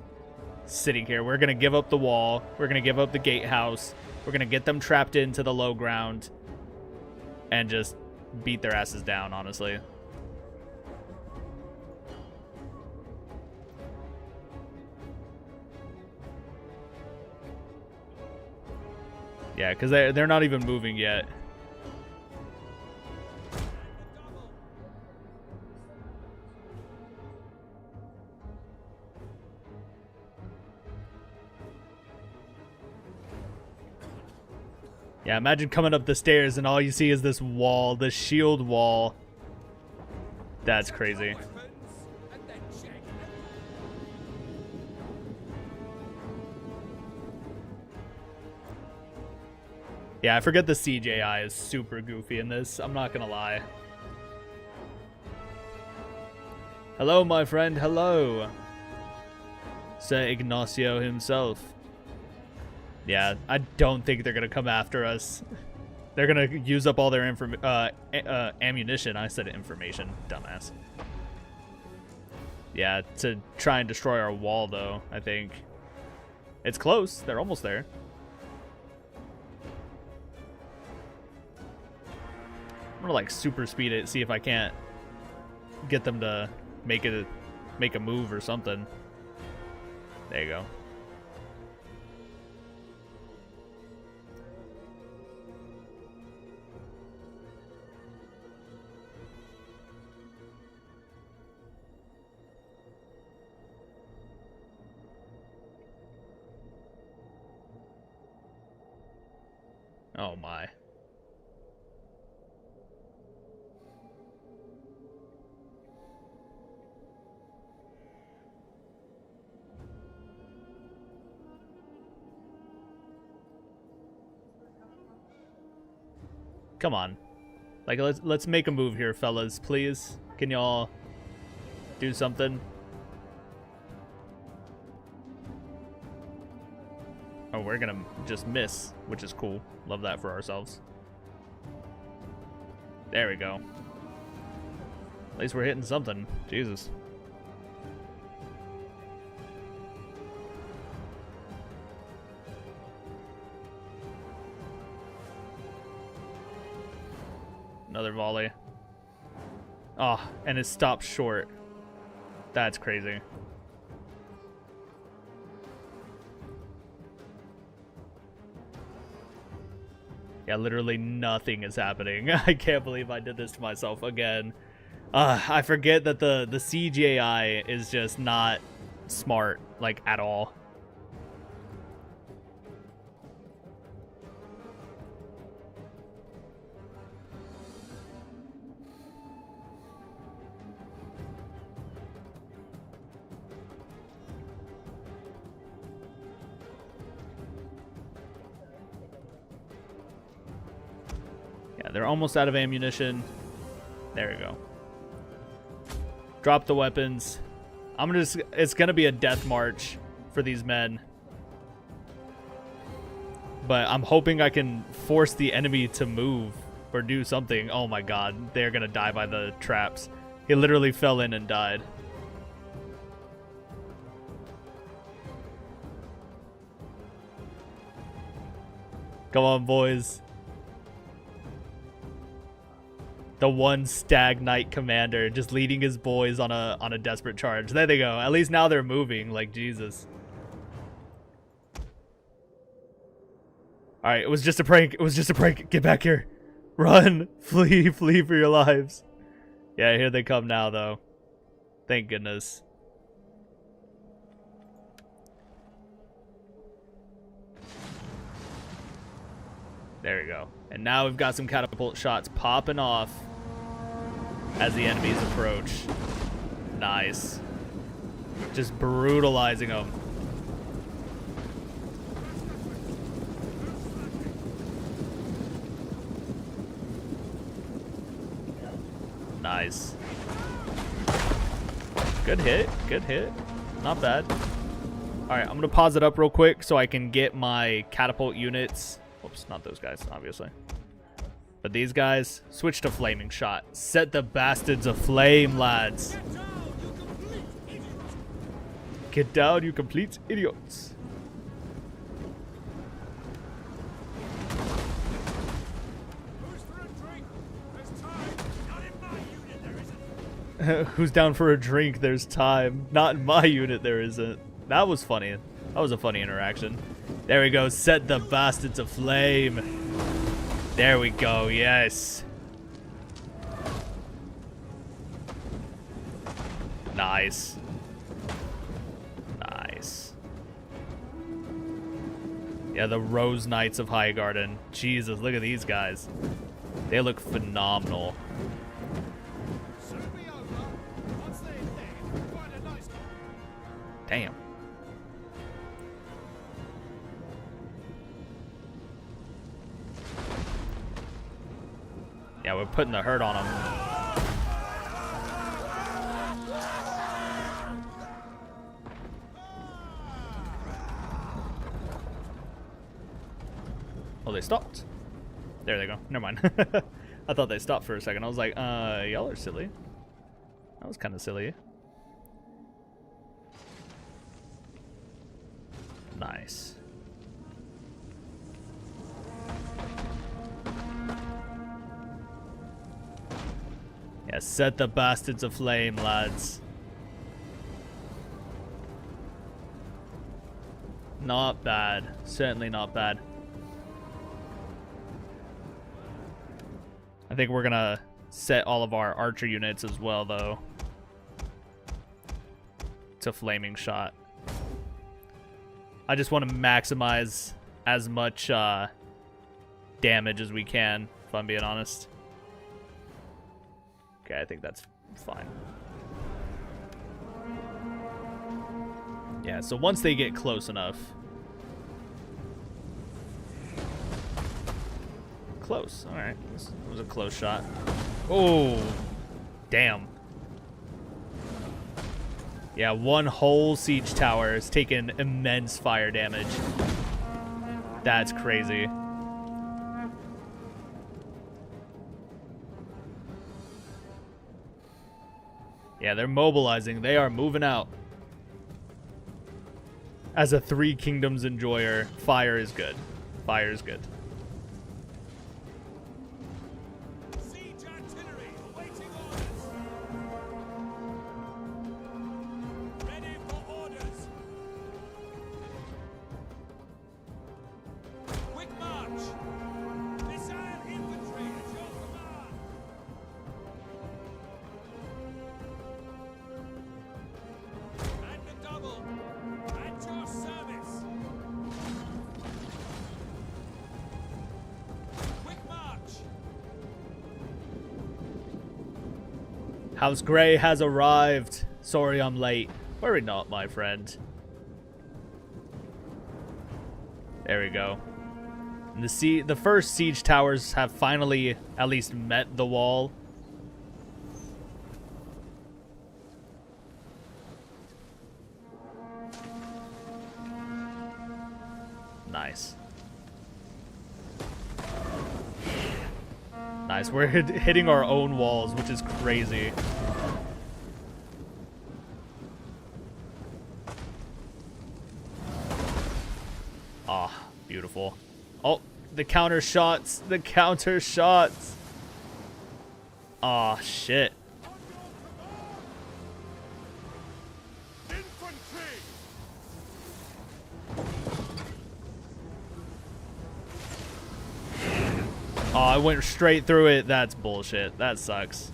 sitting here. We're gonna give up the wall. We're gonna give up the gatehouse. We're gonna get them trapped into the low ground and just beat their asses down, honestly. Yeah, because they're not even moving yet. Yeah, imagine coming up the stairs and all you see is this wall, this shield wall. That's crazy. Yeah, I forget the CJI is super goofy in this. I'm not gonna lie. Hello, my friend. Hello. Sir Ignacio himself. Yeah, I don't think they're gonna come after us. They're gonna use up all their ammunition. I said information, dumbass. Yeah, to try and destroy our wall, though, I think. It's close. They're almost there. I'm gonna, like, super speed it, see if I can't get them to make a move or something. There you go. Oh my. Come on. Like, let's make a move here, fellas, please. Can y'all do something? Oh, we're gonna just miss, which is cool. Love that for ourselves. There we go. At least we're hitting something. Jesus. Another volley. Oh, and it stopped short. That's crazy. Yeah, literally nothing is happening. I can't believe I did this to myself again. I forget that the CGI is just not smart, like, at all. Yeah, they're almost out of ammunition. There we go. Drop the weapons. It's gonna be a death march for these men. But I'm hoping I can force the enemy to move or do something. Oh my god, they're gonna die by the traps. He literally fell in and died. Come on, boys. The one Stag Knight commander just leading his boys on a desperate charge. There they go. At least now they're moving. Like, Jesus. Alright, it was just a prank. It was just a prank. Get back here. Run. Flee. Flee for your lives. Yeah, here they come now, though. Thank goodness. There we go. And now we've got some catapult shots popping off as the enemies approach. Nice. Just brutalizing them. Nice. Good hit. Good hit. Not bad. Alright, I'm going to pause it up real quick so I can get my catapult units. Oops, not those guys, obviously. But these guys, switch to flaming shot. Set the bastards aflame, lads. Get down, you complete idiots. Who's down for a drink? There's time. Not in my unit, there isn't. That was funny. That was a funny interaction. There we go. Set the bastards aflame. There we go. Yes. Nice. Nice. Yeah, the Rose Knights of Highgarden. Jesus, look at these guys. They look phenomenal. Damn. Yeah, we're putting the hurt on them. Oh, they stopped. There they go. Never mind. I thought they stopped for a second. I was like, y'all are silly. That was kind of silly. Nice. Yeah, set the bastards aflame, lads. Not bad. Certainly not bad. I think we're gonna set all of our archer units as well, though, to flaming shot. I just want to maximize as much damage as we can, if I'm being honest. Okay, I think that's fine. Yeah, so once they get close enough. Close. Alright, this was a close shot. Oh, damn. Yeah, one whole siege tower has taken immense fire damage. That's crazy. Yeah, they're mobilizing. They are moving out. As a Three Kingdoms enjoyer, fire is good. Fire is good. Siege House Grey has arrived. Sorry I'm late. Worry not, my friend. There we go. And the first siege towers have finally at least met the wall. Nice. Nice. We're hitting our own walls, which is crazy. Ah, beautiful. Oh, the counter shots. The counter shots. Ah, shit. Oh, I went straight through it. That's bullshit. That sucks.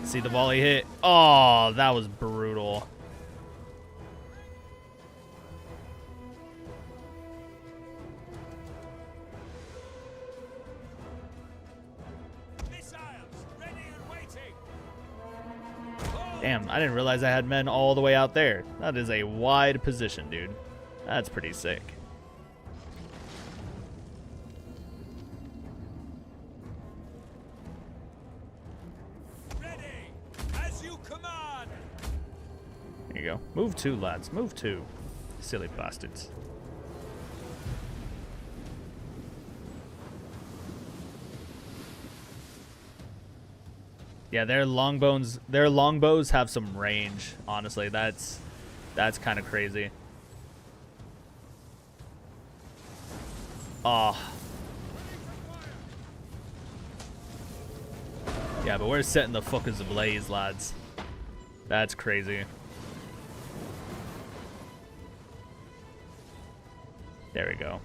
See the volley hit. Oh, that was brutal. Damn, I didn't realize I had men all the way out there. That is a wide position, dude. That's pretty sick. Ready, as you command. There you go. Move two, lads. Move two. Silly bastards. Yeah, their longbows have some range. Honestly, that's kind of crazy. Oh. Yeah, but we're setting the fuckers ablaze, lads. That's crazy. There we go.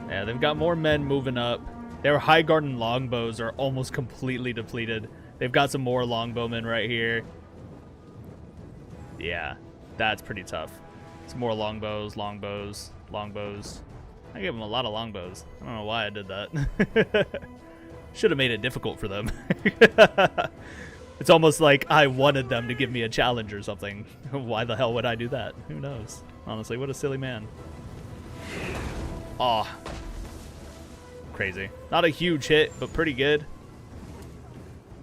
Yeah, they've got more men moving up. Their High Garden longbows are almost completely depleted. They've got some more longbowmen right here. Yeah, that's pretty tough. Some more longbows, longbows, longbows. I gave them a lot of longbows. I don't know why I did that. Should have made it difficult for them. It's almost like I wanted them to give me a challenge or something. Why the hell would I do that? Who knows? Honestly, what a silly man. Aw. Oh. Crazy. Not a huge hit, but pretty good.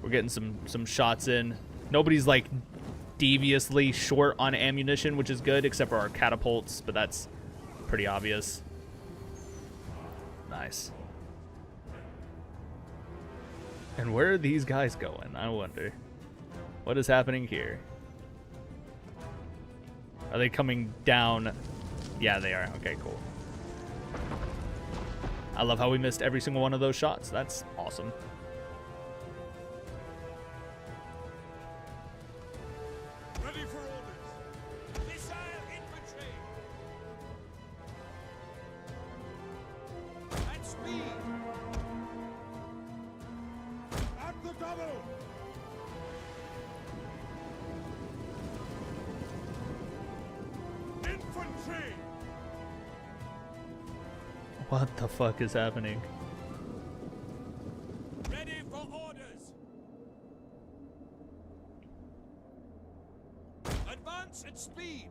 We're getting some shots in. Nobody's like deviously short on ammunition, which is good, except for our catapults, but that's pretty obvious. Nice. And where are these guys going? I wonder. What is happening here? Are they coming down? Yeah, they are. Okay, cool. I love how we missed every single one of those shots. That's awesome. Ready for orders. Missile infantry. At speed. At the double. Infantry. What the fuck is happening? Ready for orders. Advance at speed.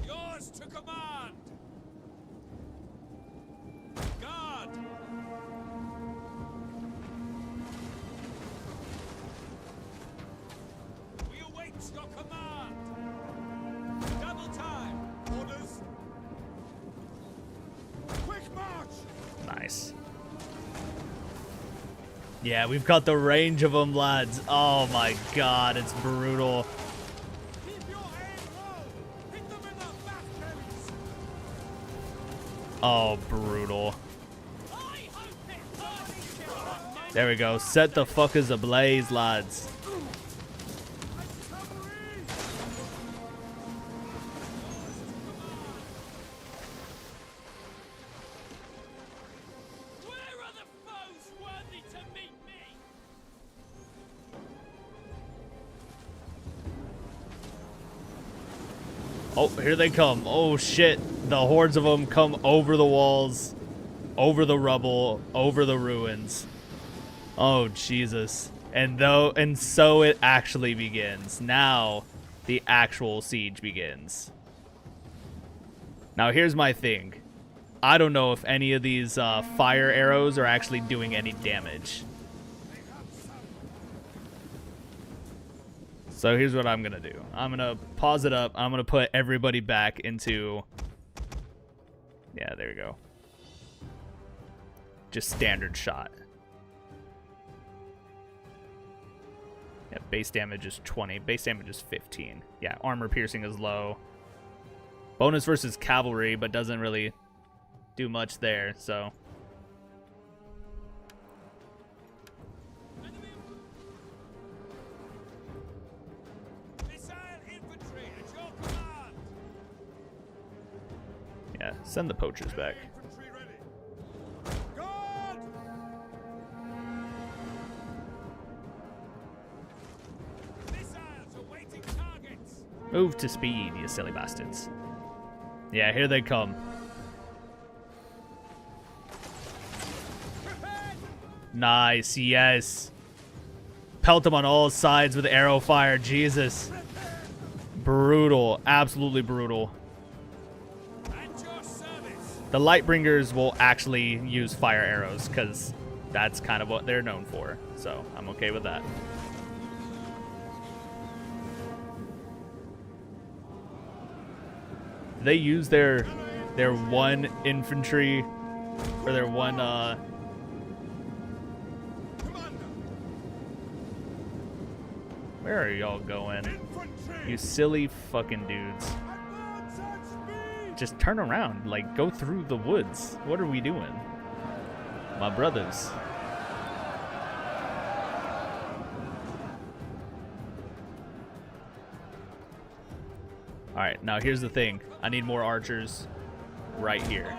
Yours to command. Guard. We await your command. Double time. Orders. Quick march. Nice. Yeah, we've got the range of them, lads. Oh my god, it's brutal. Keep your aim low. Hit them in the back, Kellies. Oh, brutal. Aye, There we go. Set the fuckers ablaze, lads. Oh, here they come. Oh, shit. The hordes of them come over the walls, over the rubble, over the ruins. Oh, Jesus. And so it actually begins. Now, the actual siege begins. Now, here's my thing. I don't know if any of these fire arrows are actually doing any damage. So here's what I'm going to do. I'm going to pause it up. I'm going to put everybody back into... Yeah, there you go. Just standard shot. Yeah, base damage is 20. Base damage is 15. Yeah, armor piercing is low. Bonus versus cavalry, but doesn't really do much there, so... Yeah, send the poachers back. Move to speed, you silly bastards. Yeah, here they come. Nice, yes. Pelt them on all sides with arrow fire, Jesus. Brutal, absolutely brutal. The Lightbringers will actually use fire arrows because that's kind of what they're known for. So I'm okay with that. They use their one infantry or their one where are y'all going? You silly fucking dudes. Just turn around, like go through the woods. What are we doing? My brothers. Alright, now here's the thing. I need more archers right here.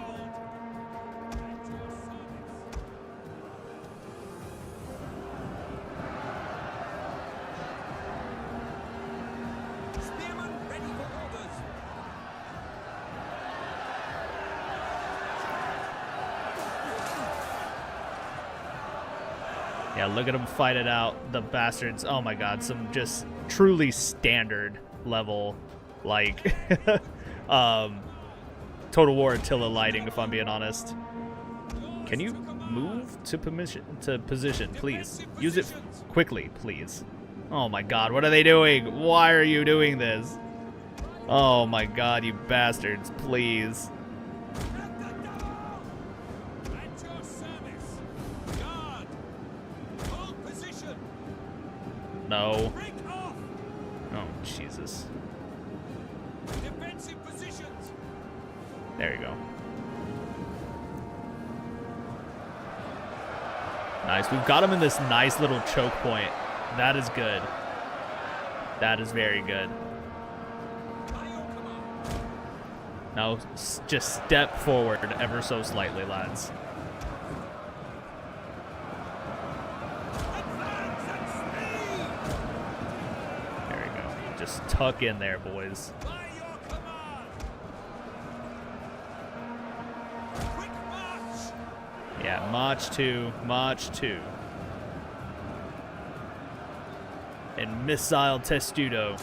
Yeah, look at them fight it out, the bastards. Oh my god, some just truly standard level, like, Total War Attila lighting, if I'm being honest. Can you move to position, please? Use it quickly, please. Oh my god, what are they doing? Why are you doing this? Oh my god, you bastards, please. No. Oh, Jesus. Defensive positions. There you go. Nice. We've got him in this nice little choke point. That is good. That is very good. Now, just step forward ever so slightly, lads. Just tuck in there, boys. Yeah, march two, and missile testudo.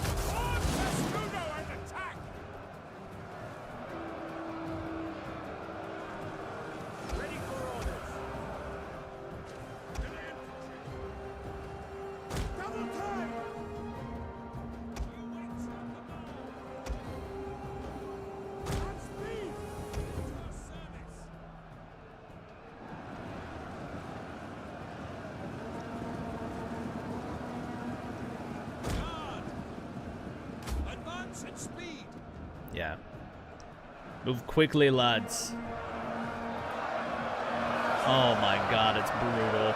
Yeah. Move quickly, lads. Oh my god, it's brutal.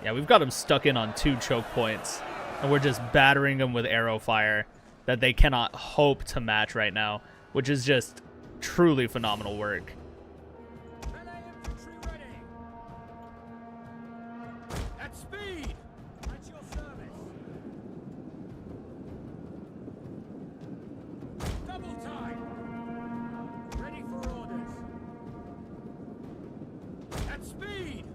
Yeah, we've got them stuck in on 2 choke points, and we're just battering them with arrow fire that they cannot hope to match right now, which is just truly phenomenal work. Melee infantry ready. At speed. At your service. Double time. Ready for orders. At speed.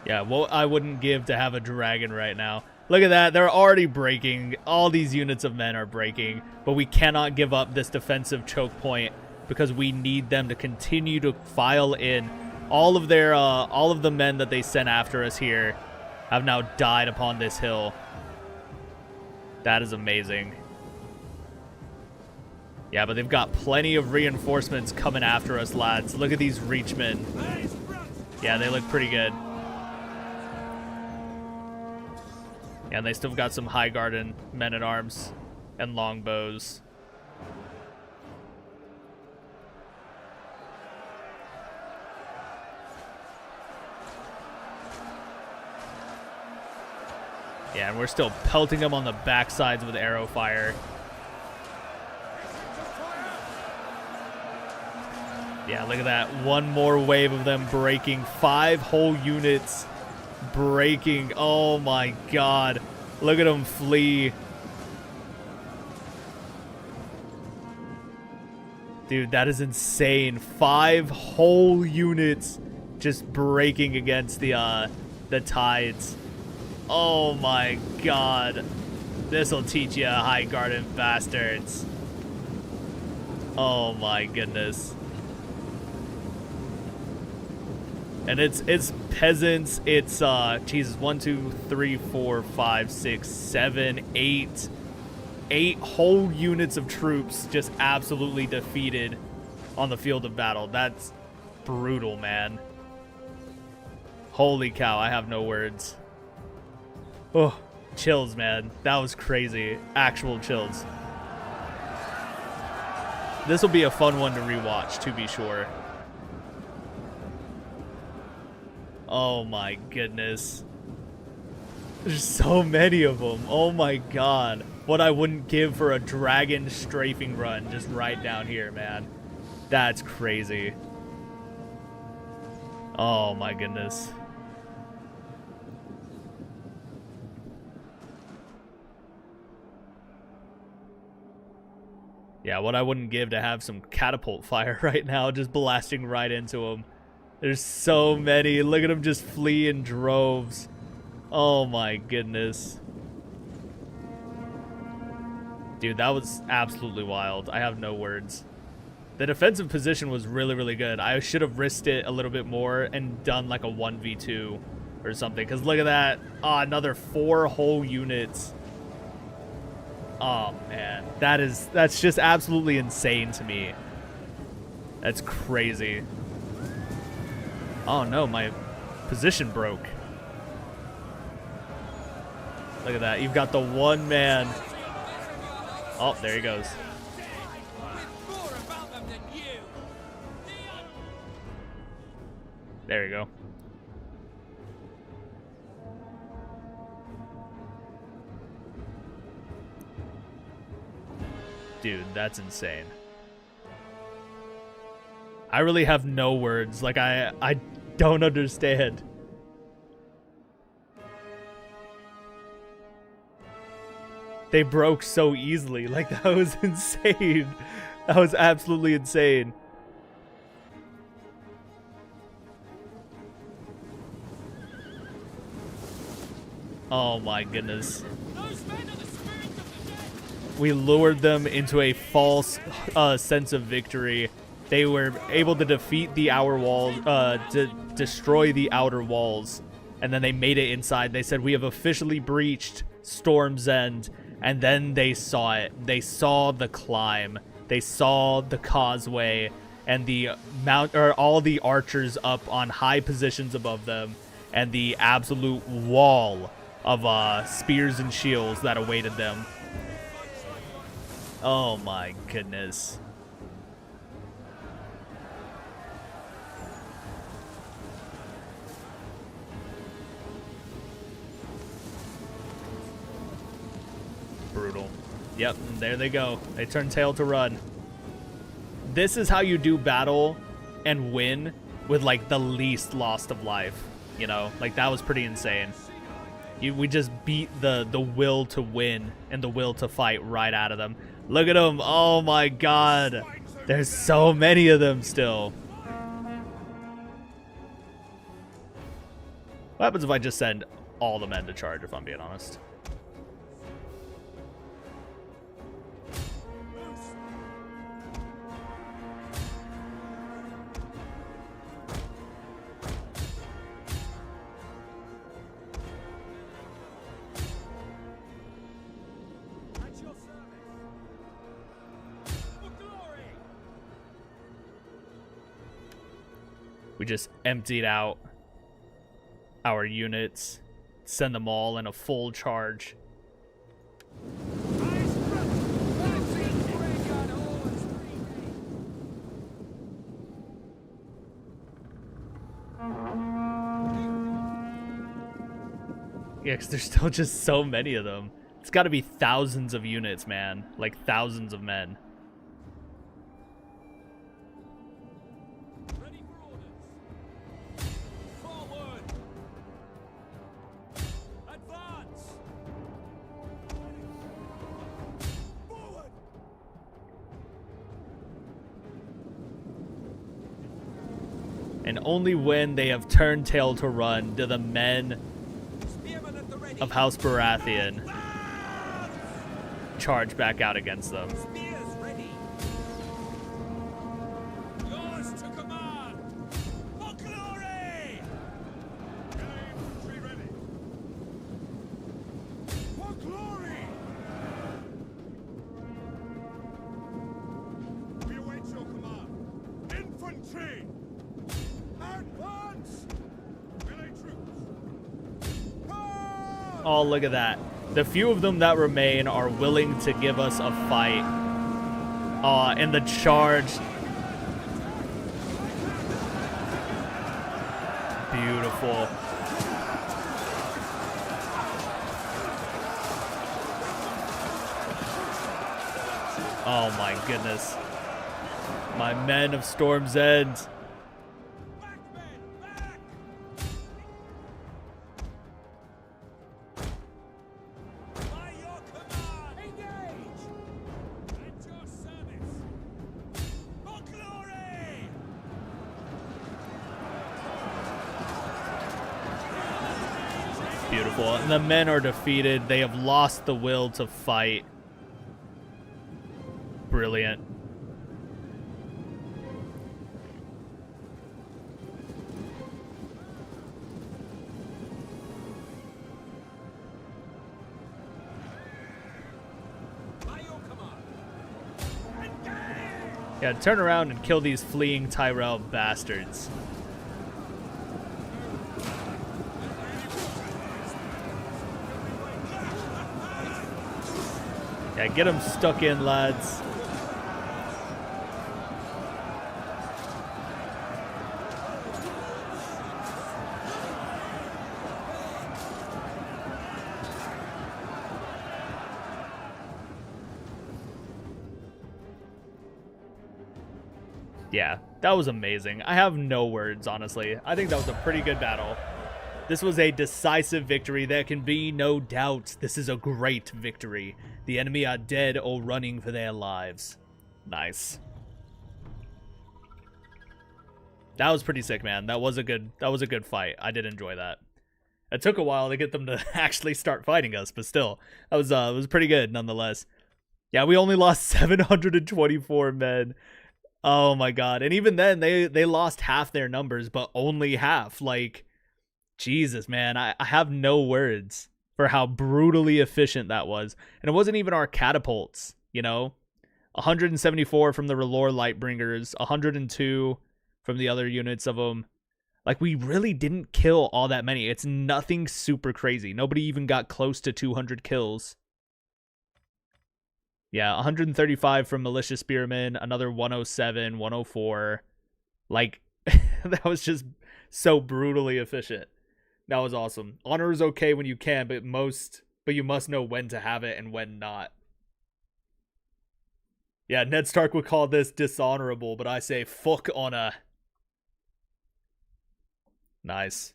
Yeah, what I wouldn't give to have a dragon right now. Look at that. They're already breaking. All these units of men are breaking. But we cannot give up this defensive choke point because we need them to continue to file in. All of the men that they sent after us here have now died upon this hill. That is amazing. Yeah, but they've got plenty of reinforcements coming after us, lads. Look at these reachmen. Yeah, they look pretty good. Yeah, and they still got some high garden men-at-arms and longbows. Yeah, and we're still pelting them on the backsides with arrow fire. Yeah, look at that. One more wave of them breaking. 5 whole units breaking. Oh my god. Look at them flee. Dude, that is insane. 5 whole units just breaking against the tides. Oh my god. This'll teach you, high garden bastards. Oh my goodness. And it's peasants. It's Jesus, 1, 2, 3, 4, 5, 6, 7, 8 whole units of troops just absolutely defeated on the field of battle. That's brutal, man. Holy cow, I have no words. Oh, chills, man. That was crazy. Actual chills. This will be a fun one to rewatch, to be sure. Oh my goodness. There's so many of them. Oh my god. What I wouldn't give for a dragon strafing run just right down here, man. That's crazy. Oh my goodness. Yeah, what I wouldn't give to have some catapult fire right now, just blasting right into them. There's so many. Look at them just flee in droves. Oh my goodness. Dude, that was absolutely wild. I have no words. The defensive position was really, really good. I should have risked it a little bit more and done like a 1v2 or something. Because look at that. Oh, another 4 whole units. Oh, man. That's just absolutely insane to me. That's crazy. Oh, no. My position broke. Look at that. You've got the one man. Oh, there he goes. There you go. Dude, that's insane. I really have no words. Like, I don't understand. They broke so easily. Like, that was insane. That was absolutely insane. Oh my goodness. We lured them into a false sense of victory. They were able to defeat the outer walls, to destroy the outer walls, and then they made it inside. They said, "We have officially breached Storm's End," and then they saw it. They saw the climb. They saw the causeway and the all the archers up on high positions above them, and the absolute wall of spears and shields that awaited them. Oh my goodness. Brutal. Yep, and there they go. They turn tail to run. This is how you do battle and win with, like, the least loss of life. You know? Like, that was pretty insane. We just beat the will to win and the will to fight right out of them. Look at them. Oh, my God. There's so many of them still. What happens if I just send all the men to charge, if I'm being honest? We just emptied out our units, send them all in a full charge. Yeah, because there's still just so many of them. It's got to be thousands of units, man. Like thousands of men. And only when they have turned tail to run do the men of House Baratheon charge back out against them. Yours to command! For glory! Infantry ready! For glory! We await your command. Infantry! Advance! Melee troops! Oh, look at that. The few of them that remain are willing to give us a fight. And the charge. Beautiful. Oh my goodness. My men of Storm's End. Beautiful. And the men are defeated. They have lost the will to fight. Brilliant. Yeah, turn around and kill these fleeing Tyrell bastards. Yeah, get them stuck in, lads. Yeah, that was amazing. I have no words, honestly. I think that was a pretty good battle. This was a decisive victory. There can be no doubt. This is a great victory. The enemy are dead or running for their lives. Nice. That was pretty sick, man. That was a good fight. I did enjoy that. It took a while to get them to actually start fighting us, but still, that was it was pretty good nonetheless. Yeah, we only lost 724 men. Oh my god. And even then they lost half their numbers, but only half. Like, Jesus, man, I have no words for how brutally efficient that was. And it wasn't even our catapults, you know? 174 from the Relore Lightbringers, 102 from the other units of them. Like, we really didn't kill all that many. It's nothing super crazy. Nobody even got close to 200 kills. Yeah, 135 from Militia Spearmen, another 107, 104. Like, that was just so brutally efficient. That was awesome. Honor is okay when you can, but most but you must know when to have it and when not. Yeah, Ned Stark would call this dishonorable, but I say fuck honor. Nice.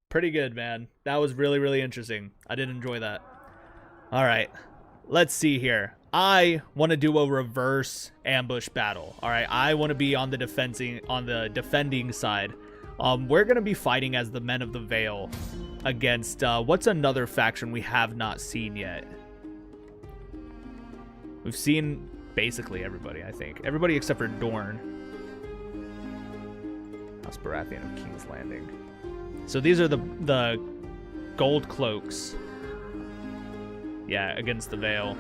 Pretty good, man. That was really, really interesting. I did enjoy that. All right, let's see here. I want to do a reverse ambush battle. All right, I want to be on the defending side. We're gonna be fighting as the Men of the Vale against what's another faction we have not seen yet. We've seen basically everybody, I think. Everybody except for Dorne. House Baratheon of King's Landing. So these are the gold cloaks. Yeah, against the Vale.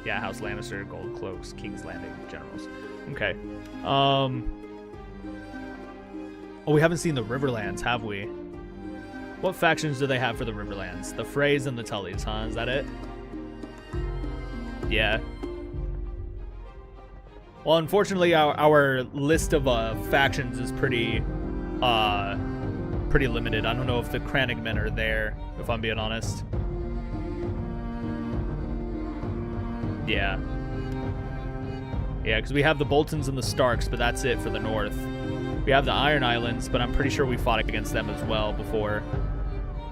Yeah, House Lannister, gold cloaks, King's Landing, generals. Okay. Oh, we haven't seen the Riverlands, have we? What factions do they have for the Riverlands? The Freys and the Tullys, huh? Is that it? Yeah. Well, unfortunately, our list of factions is pretty limited. I don't know if the Crannogmen are there, if I'm being honest. Yeah. Yeah, because we have the Boltons and the Starks, but that's it for the north. We have the Iron Islands, but I'm pretty sure we fought against them as well before.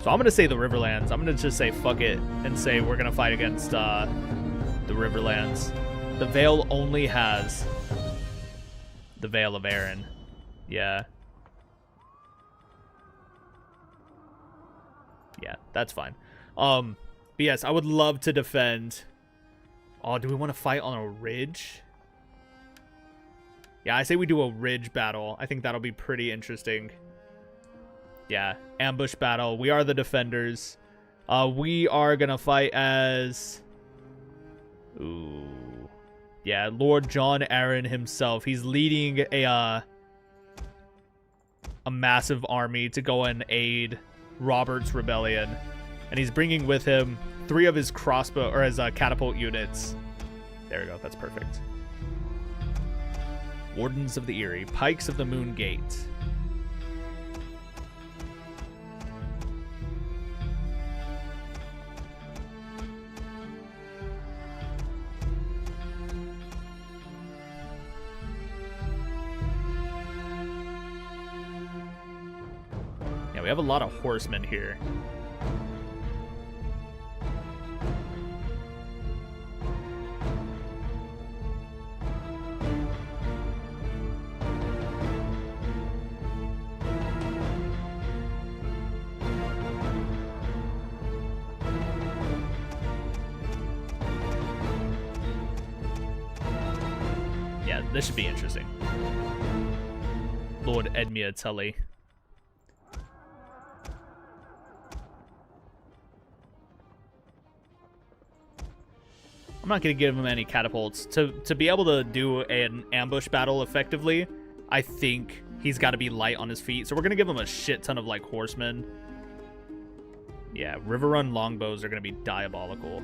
So I'm going to say the Riverlands. I'm going to just say fuck it and say we're going to fight against the Riverlands. The Vale only has the Vale of Arryn. Yeah. Yeah, that's fine. But yes, I would love to defend. Oh, do we want to fight on a ridge? Yeah, I say we do a ridge battle. I think that'll be pretty interesting. Yeah, ambush battle. We are the defenders. We are gonna fight as... Ooh. Yeah, Lord Jon Arryn himself. He's leading a massive army to go and aid Robert's rebellion. And he's bringing with him 3 of his crossbow, or his catapult units. There we go, that's perfect. Wardens of the Eyrie, Pikes of the Moon Gate. Yeah, we have a lot of horsemen here. This should be interesting. Lord Edmure Tully. I'm not going to give him any catapults. To be able to do an ambush battle effectively, I think he's got to be light on his feet. So we're going to give him a shit ton of, like, horsemen. Yeah, River Run longbows are going to be diabolical.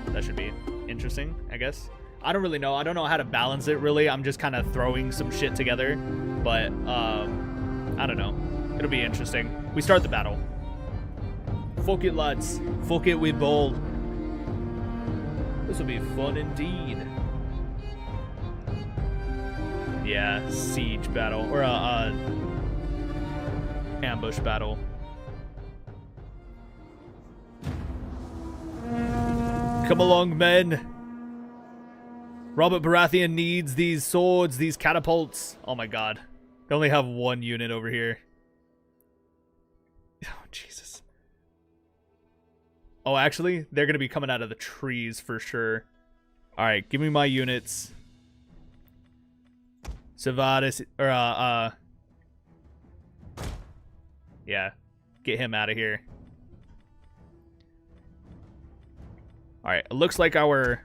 That should be interesting, I guess. I don't really know. I don't know how to balance it, really. I'm just kind of throwing some shit together. But, I don't know. It'll be interesting. We start the battle. Fuck it, lads. Fuck it, we bold. This will be fun indeed. Yeah, siege battle. Or, ambush battle. Come along, men. Robert Baratheon needs these swords, these catapults. Oh my god. They only have 1 unit over here. Oh, Jesus. Oh, actually, they're going to be coming out of the trees for sure. Alright, give me my units. Savadis, or, yeah. Get him out of here. Alright, it looks like our...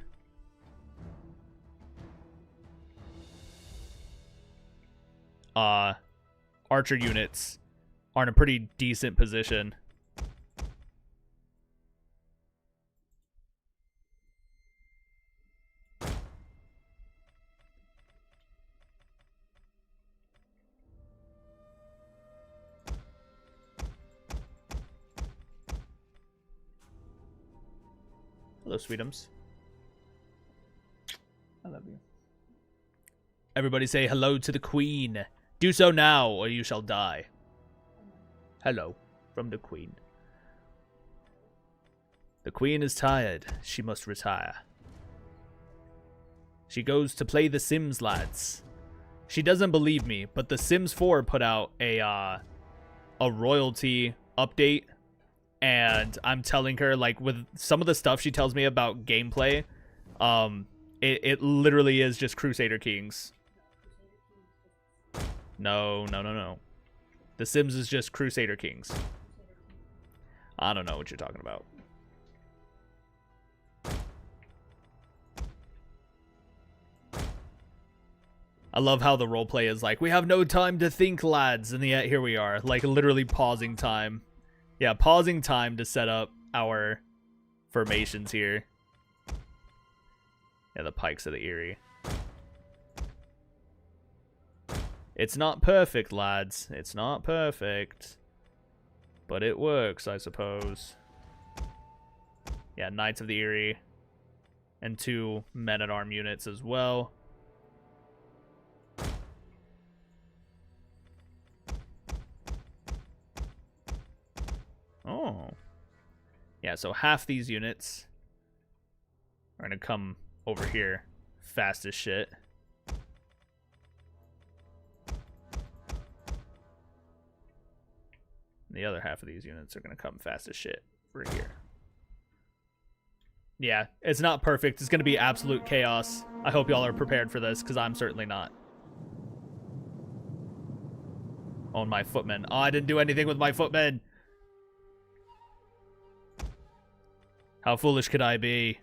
archer units are in a pretty decent position. Hello, sweetums. I love you. Everybody say hello to the queen. Do so now, or you shall die. Hello, from the queen. The queen is tired. She must retire. She goes to play The Sims, lads. She doesn't believe me, but The Sims 4 put out a royalty update. And I'm telling her, like, with some of the stuff she tells me about gameplay, it literally is just Crusader Kings. No. The Sims is just Crusader Kings. I don't know what you're talking about. I love how the roleplay is like, we have no time to think, lads. And yet here we are, like, literally pausing time. Yeah, pausing time to set up our formations here. Yeah, the pikes of the Erie. It's not perfect, lads. It's not perfect. But it works, I suppose. Yeah, Knights of the Erie. And 2 men-at-arm units as well. Oh. Yeah, so half these units are going to come over here fast as shit. And the other half of these units are going to come fast as shit right here. Yeah, it's not perfect. It's going to be absolute chaos. I hope y'all are prepared for this, because I'm certainly not. Oh, my footmen. Oh, I didn't do anything with my footmen. How foolish could I be?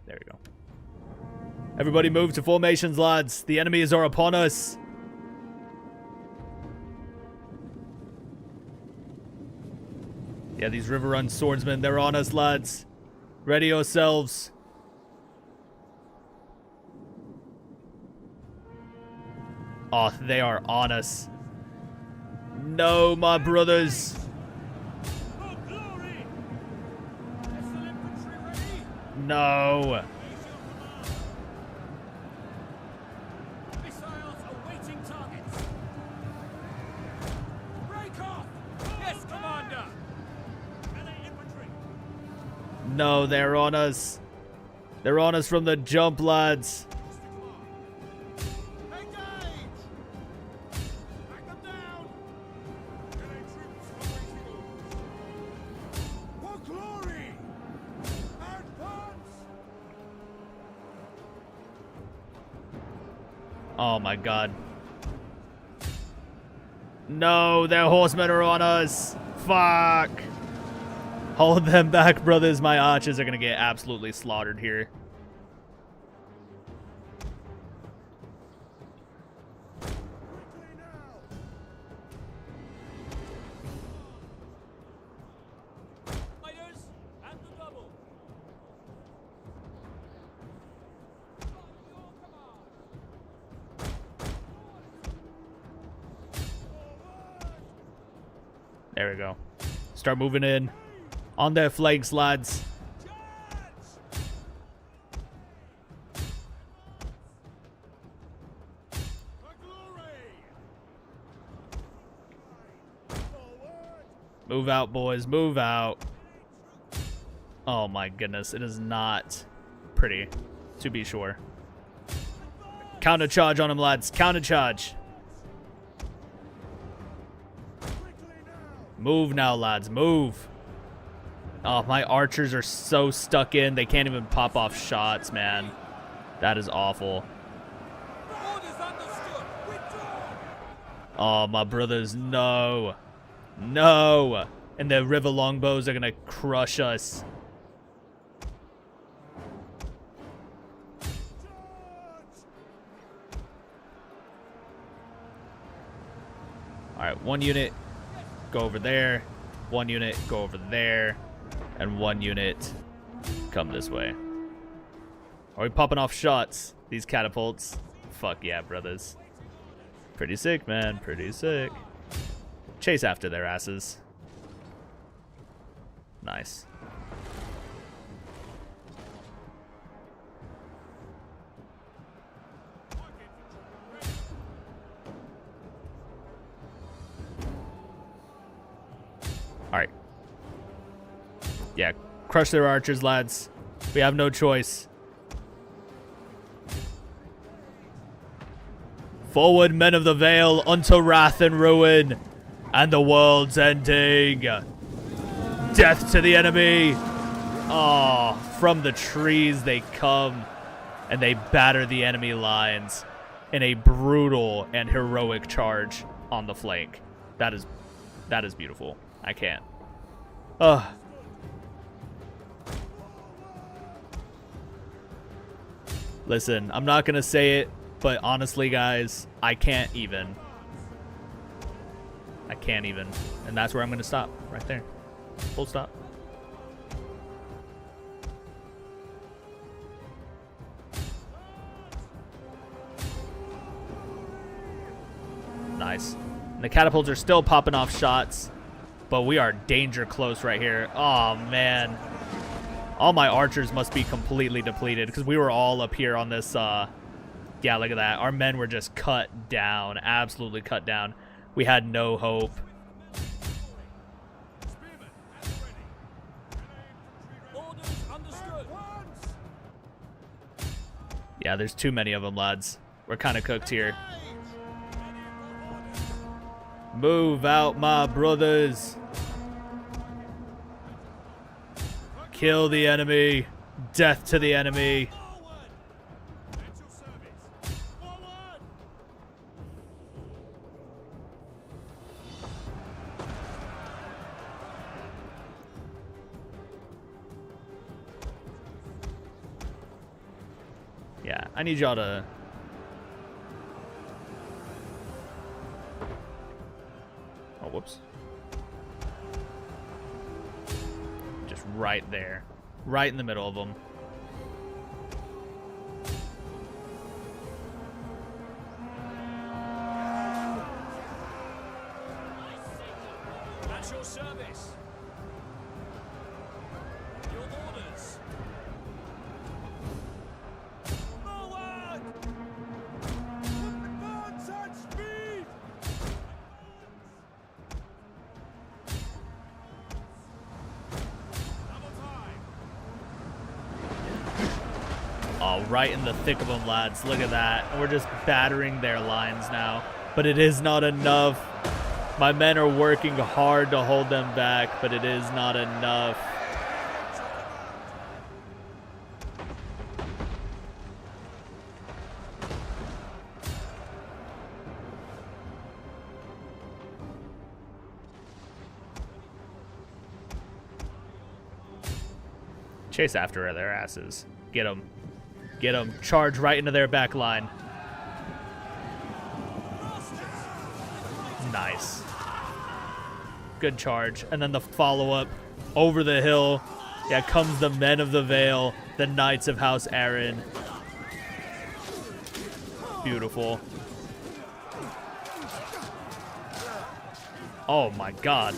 There we go. Everybody move to formations, lads. The enemies are upon us. Yeah, these Riverrun swordsmen, they're on us, lads. Ready yourselves. Oh, they are on us. No, my brothers. For glory! Vessel infantry ready! No. Missiles awaiting targets. Break off! Yes, Commander! Melee infantry! No, they're on us. They're on us from the jump, lads. Engage! Back them down! Melee troops awaiting orders. For glory! Advance! Oh my god. No, their horsemen are on us. Fuck. Hold them back, brothers. My archers are going to get absolutely slaughtered here. Quickly now! Fighters and the double! On your command! There we go. Start moving in. On their flanks, lads. Move out, boys. Move out. Oh my goodness. It is not pretty, to be sure. Counter charge on them, lads. Counter charge. Move now, lads. Move. Oh, my archers are so stuck in. They can't even pop off shots, man. That is awful. Oh, my brothers, no. No. And the river longbows are going to crush us. All right, one unit, go over there. One unit, go over there. And one unit, come this way. Are we popping off shots? These catapults? Fuck yeah, brothers. Pretty sick, man. Pretty sick. Chase after their asses. Nice. Alright. Yeah, crush their archers, lads. We have no choice. Forward, men of the Vale, unto wrath and ruin, and the world's ending. Death to the enemy. Oh, from the trees they come, and they batter the enemy lines in a brutal and heroic charge on the flank. That is beautiful. I can't. Ugh. Listen, I'm not gonna say it, but honestly, guys, I can't even. I can't even. And that's where I'm gonna stop. Right there. Full stop. Nice. And the catapults are still popping off shots, but we are danger close right here. Oh, man. All my archers must be completely depleted because we were all up here on this. Yeah, look at that. Our men were just cut down. Absolutely cut down. We had no hope. Yeah, there's too many of them, lads. We're kind of cooked here. Move out, my brothers. Kill the enemy. Death to the enemy. Yeah, I need y'all to... Oh, whoops. Just right there. Right in the middle of them. At your service. Your orders. Forward! Advance at speed! Oh, right in the thick of them, lads. Look at that. We're just battering their lines now. But it is not enough. My men are working hard to hold them back, but it is not enough. Chase after their asses. Get them. Get them. Charge right into their back line. Nice. Good charge. And then the follow-up over the hill. Yeah, comes the men of the Vale, the Knights of House Aaron. Beautiful. Oh my god.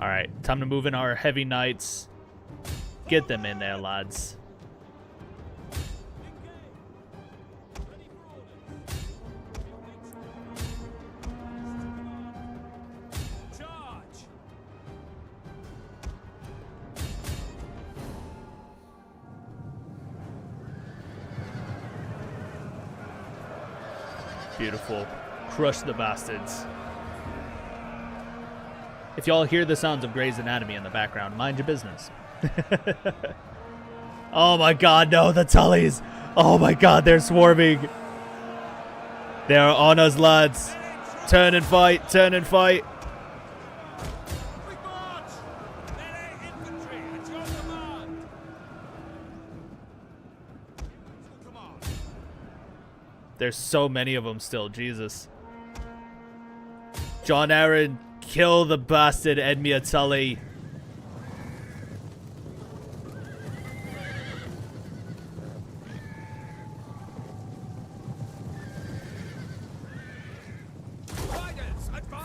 Alright, time to move in our heavy knights. Get them in there, lads. Beautiful. Crush the bastards. If y'all hear the sounds of Grey's Anatomy in the background, mind your business. Oh my god, no, the Tullys! Oh my god, they're swarming! They're on us, lads! Turn and fight, turn and fight! There's so many of them still, Jesus. John Aaron, kill the bastard Edmure Tully.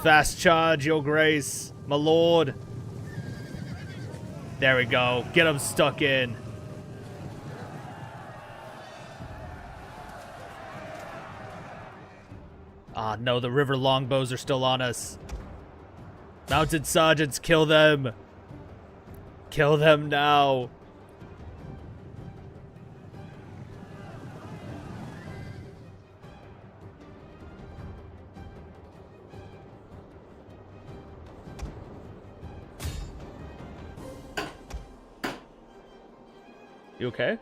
Fast charge, your grace, my lord. There we go. Get him stuck in. Ah, no, the river longbows are still on us. Mounted sergeants, kill them. Kill them now. You okay?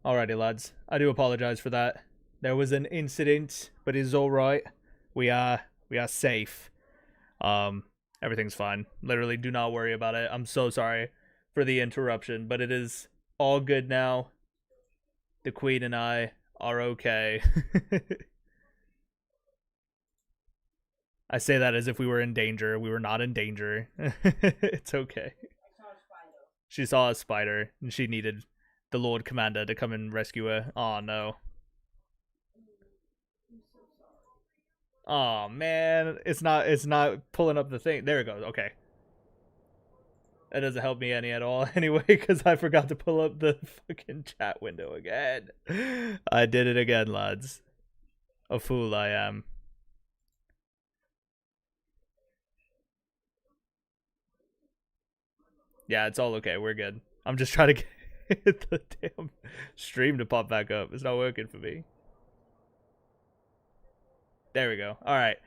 Alrighty, lads. I do apologize for that. There was an incident, but it's alright. We are safe. Everything's fine. Literally, do not worry about it. I'm so sorry for the interruption, but it is all good now. The Queen and I are okay. I say that as if we were in danger. We were not in danger. It's okay. She saw a spider, and she needed the Lord Commander to come and rescue her. Oh, no. Oh, man. It's not pulling up the thing. There it goes. Okay. That doesn't help me any at all anyway, because I forgot to pull up the fucking chat window again. I did it again, lads. A fool I am. Yeah, it's all okay. We're good. I'm just trying to get the damn stream to pop back up. It's not working for me. There we go. All right.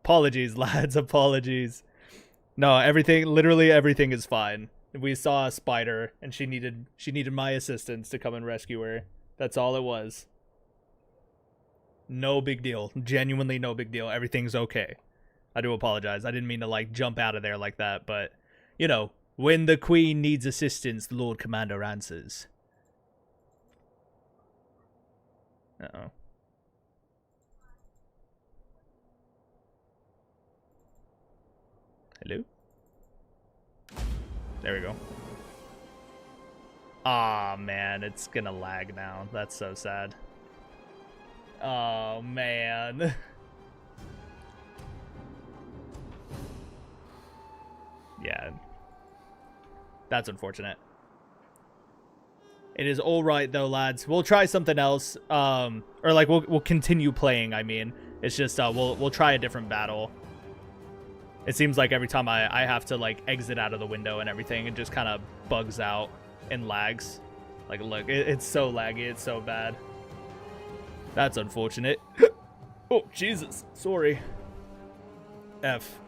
Apologies, lads. Apologies. No, literally everything is fine. We saw a spider, and she needed my assistance to come and rescue her. That's all it was. No big deal. Genuinely no big deal. Everything's okay. I do apologize. I didn't mean to, like, jump out of there like that, but, you know, when the Queen needs assistance, the Lord Commander answers. Uh-oh. Hello? There we go. Aw, man, it's gonna lag now. That's so sad. Oh, man. Yeah. That's unfortunate. It is all right though, lads. We'll try something else. Or like we'll continue playing. I mean, it's just we'll try a different battle. It seems like every time I have to like exit out of the window and everything, it just kind of bugs out and lags. Like, look, it's so laggy. It's so bad. That's unfortunate. Oh, Jesus. Sorry. F.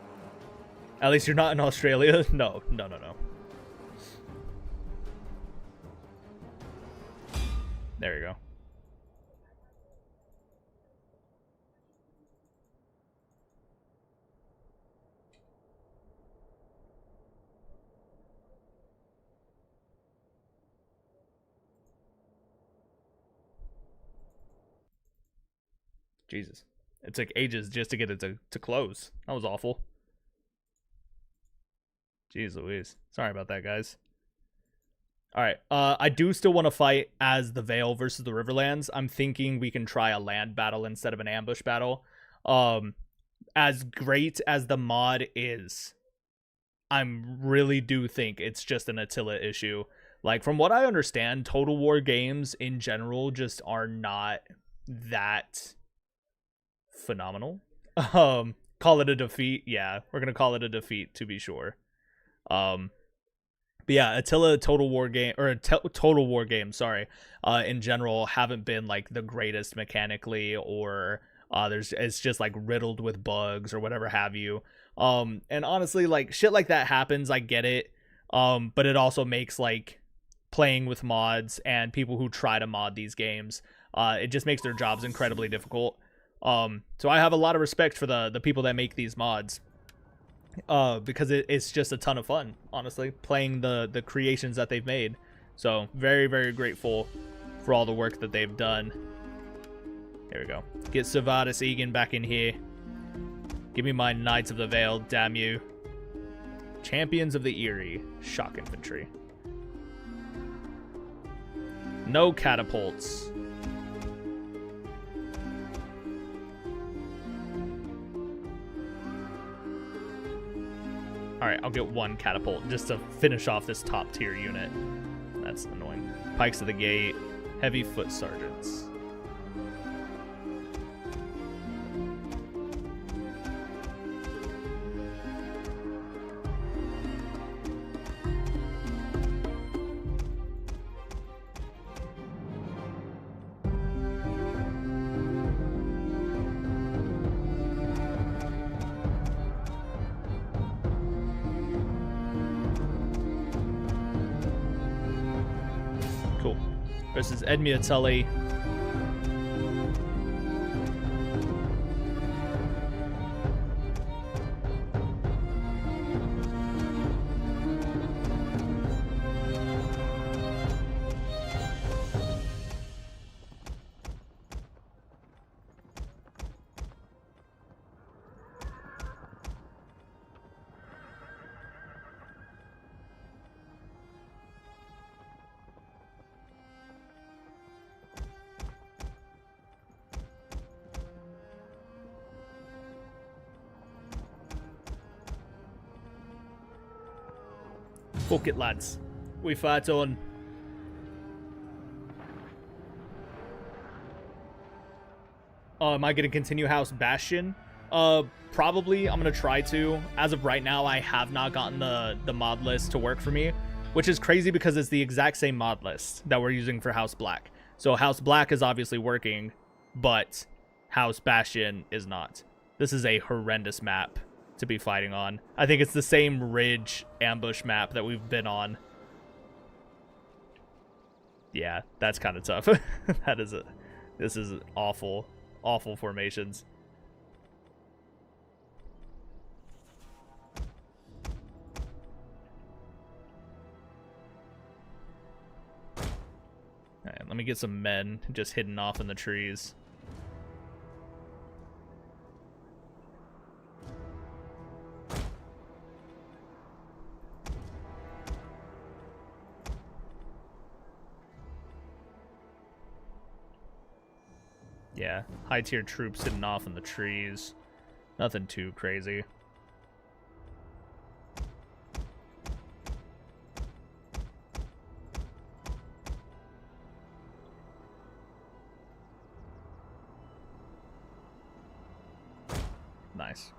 At least you're not in Australia. No. There you go. Jesus. It took ages just to get it to close. That was awful. Jeez Louise. Sorry about that, guys. Alright, I do still want to fight as the Vale versus the Riverlands. I'm thinking we can try a land battle instead of an ambush battle. As great as the mod is, I really do think it's just an Attila issue. Like, from what I understand, Total War games in general just are not that phenomenal. Call it a defeat. Yeah, we're gonna call it a defeat to be sure. But yeah, Attila Total War game Total War games, sorry, in general haven't been like the greatest mechanically, or it's just like riddled with bugs or whatever have you. And honestly, like shit like that happens, I get it. But it also makes like playing with mods and people who try to mod these games, it just makes their jobs incredibly difficult. So I have a lot of respect for the people that make these mods. Because it's just a ton of fun, honestly, playing the creations that they've made. So very, very grateful for all the work that they've done. Here we go. Get Servatus Egan back in here. Give me my Knights of the Vale, damn you. Champions of the Eyrie. Shock infantry. No catapults. Alright, I'll get one catapult just to finish off this top tier unit. That's annoying. Pikes of the Gate. Heavy foot sergeants. Cool. versus Edmure Tully. Fuck it, lads. We fight on. Am I gonna continue House Bastion? Probably. I'm gonna try to. As of right now, I have not gotten the mod list to work for me, which is crazy because it's the exact same mod list that we're using for House Black. So House Black is obviously working, but House Bastion is not. This is a horrendous map to be fighting on. I think it's the same ridge ambush map that we've been on. Yeah, that's kind of tough. This is awful formations. Alright, let me get some men just hidden off in the trees. Yeah, high tier troops hidden off in the trees. Nothing too crazy. Nice.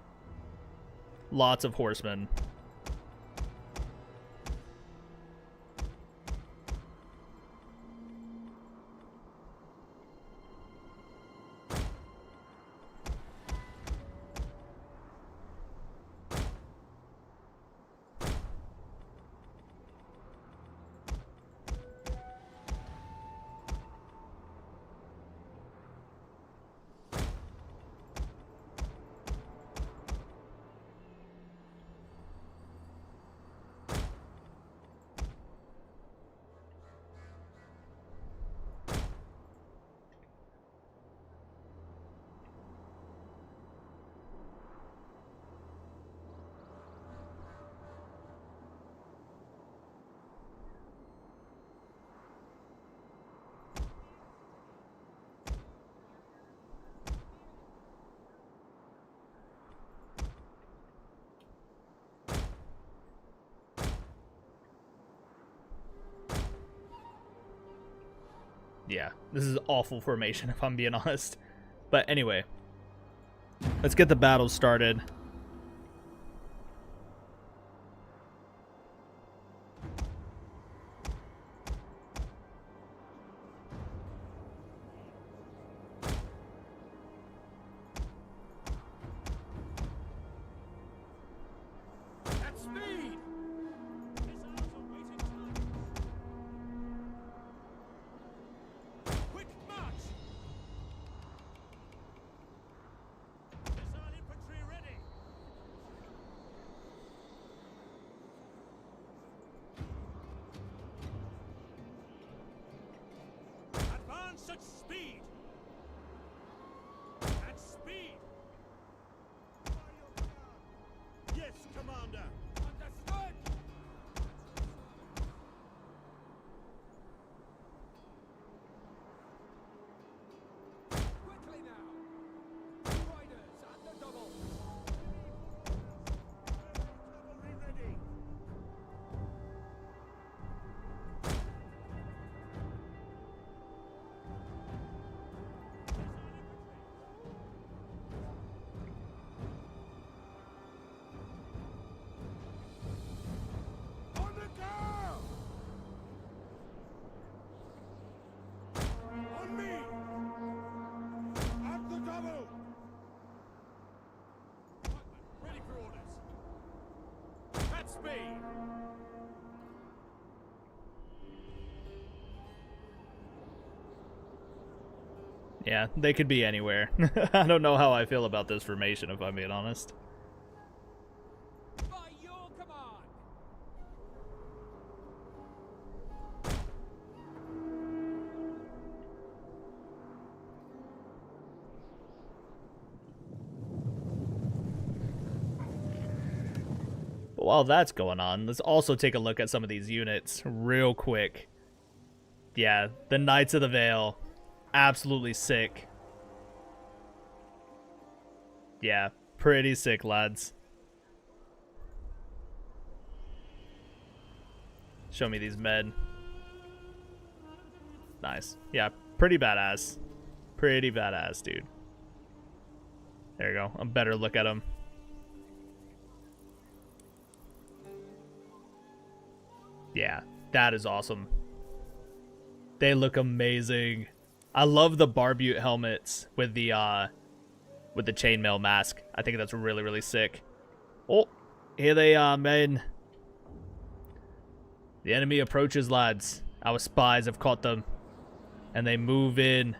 Lots of horsemen. Yeah, this is awful formation if I'm being honest. But anyway, let's get the battle started. At speed! Missiles awaiting time. Quick march! Missile infantry ready! Advance at speed! At speed! Yes, Commander! Understood! Quickly now! Riders at the double! Cavalry ready! Yeah, they could be anywhere. I don't know how I feel about this formation, if I'm being honest. By your command. But while that's going on, let's also take a look at some of these units real quick. Yeah, the Knights of the Vale. Absolutely sick. Yeah, pretty sick, lads. Show me these men. Nice. Yeah, pretty badass. Pretty badass, dude. There you go. A better look at them. Yeah, that is awesome. They look amazing. I love the barbute helmets with the chainmail mask. I think that's really, really sick. Oh, here they are, men. The enemy approaches, lads. Our spies have caught them. And they move in.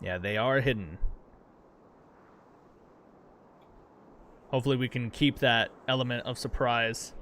Yeah, they are hidden. Hopefully we can keep that element of surprise.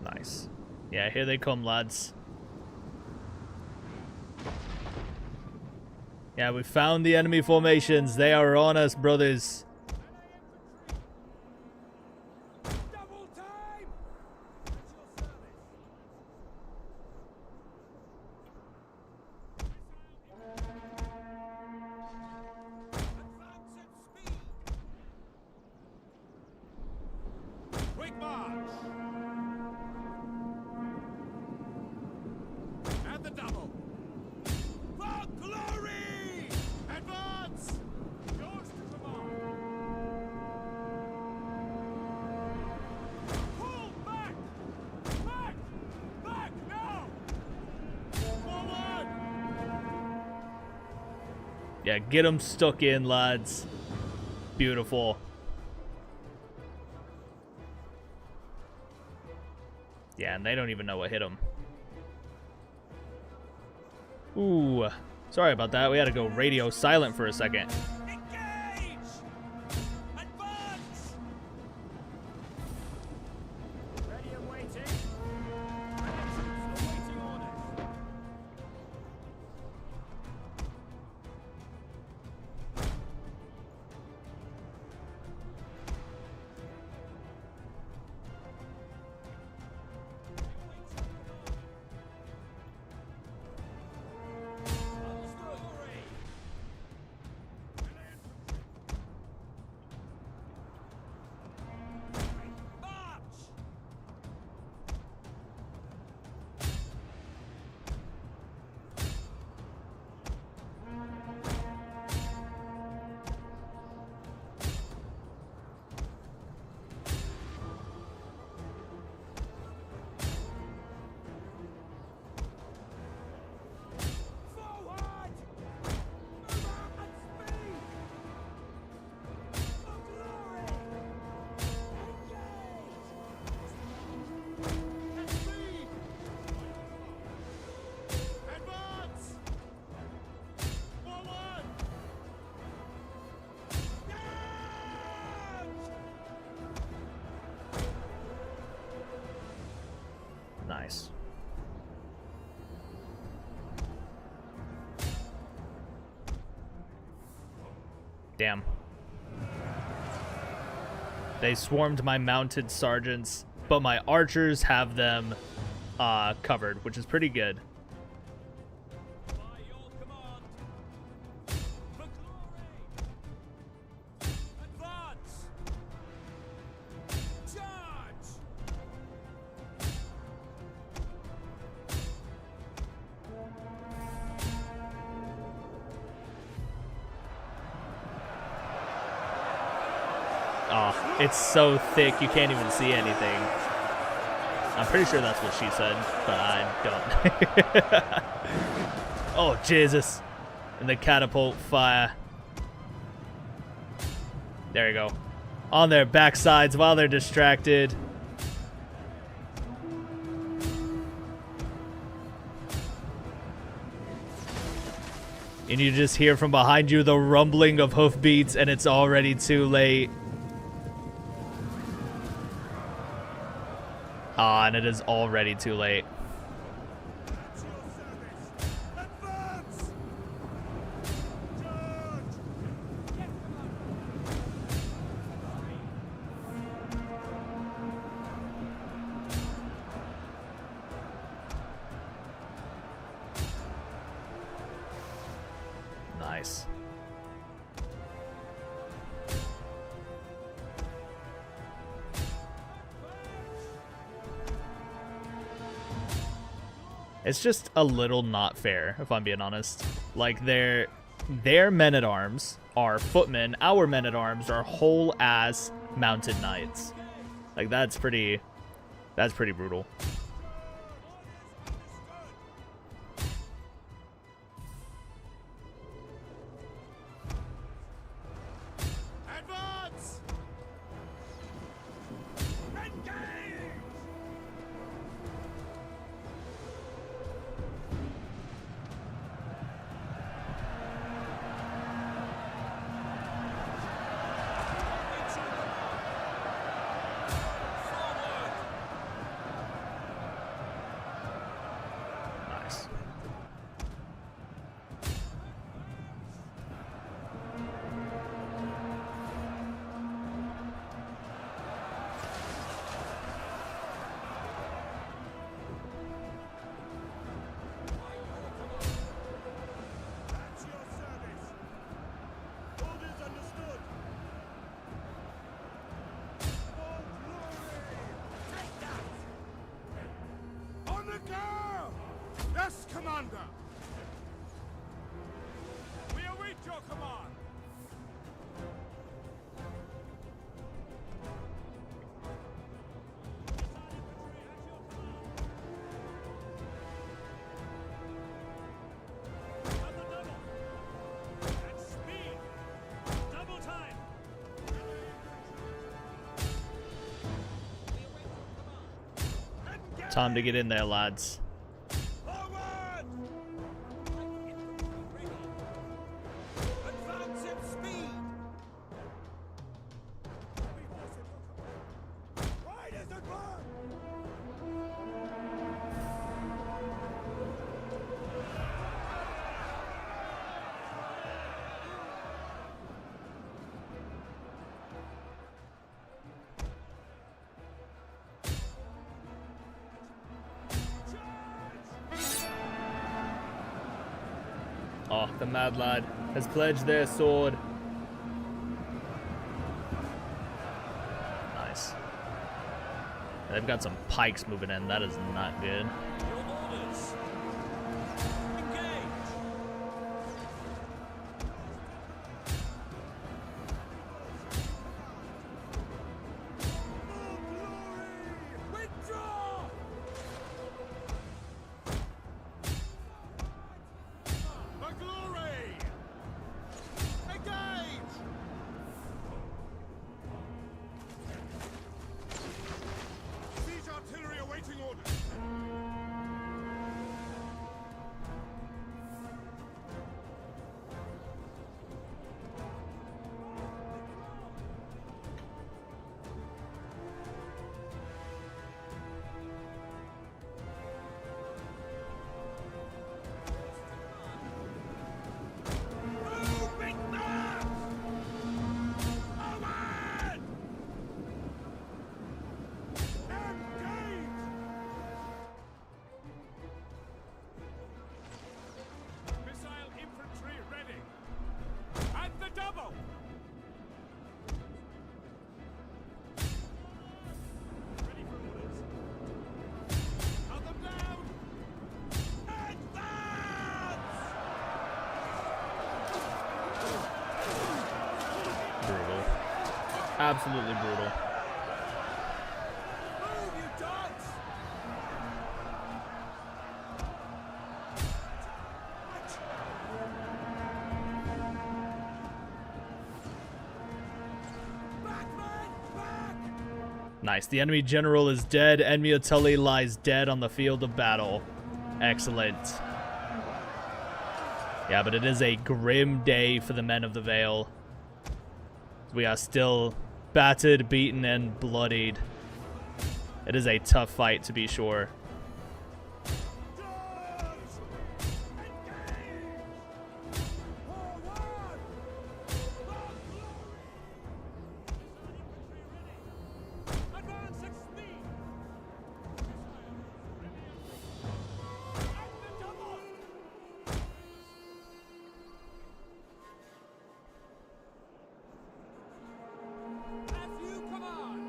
Nice. Yeah, here they come, lads. Yeah, we found the enemy formations. They are on us, brothers. Double time. At your service. Advance at speed. Quick march. At the double. For glory! Advance! Yours to command. Pull back! Back! Back now! Forward! Yeah, get them stuck in, lads. Beautiful. Yeah, and they don't even know what hit them. Ooh, sorry about that. We had to go radio silent for a second. Engage! Advance! Ready and waiting. Ready troops awaiting orders. Damn. They swarmed my mounted sergeants, but my archers have them covered, which is pretty good. By your command. For glory. Advance. Charge. Oh, it's so thick you can't even see anything. I'm pretty sure that's what she said, but I don't. Oh, Jesus. And the catapult fire. There you go. On their backsides while they're distracted. And you just hear from behind you the rumbling of hoofbeats, and it's already too late. Ah, and it is already too late. At your service. Advance. Charge. Yes, Nice. It's just a little not fair, if I'm being honest. Like, their men-at-arms are footmen, our men-at-arms are whole-ass mounted knights. Like, that's pretty brutal. Advance. Engage. Nice. At your service. Orders understood. For glory. Take that. On the go. Yes, Commander. We await your command. At speed. Double time. Time to get in there, lads. Forward! Advance at speed! Riders advance! Oh, the mad lad has pledged their sword. Nice. They've got some pikes moving in. That is not good. Your orders. Engage! For glory! Withdraw! For glory! Engage! Siege artillery awaiting orders. Absolutely brutal. Move, you dogs! Back, man! Back! Nice. The enemy general is dead. Enemy Tully lies dead on the field of battle. Excellent. Yeah, but it is a grim day for the men of the Vale. We are still battered, beaten, and bloodied. It is a tough fight, to be sure. Dogs! Engage! Forward! Advance at speed! At the double! As you command!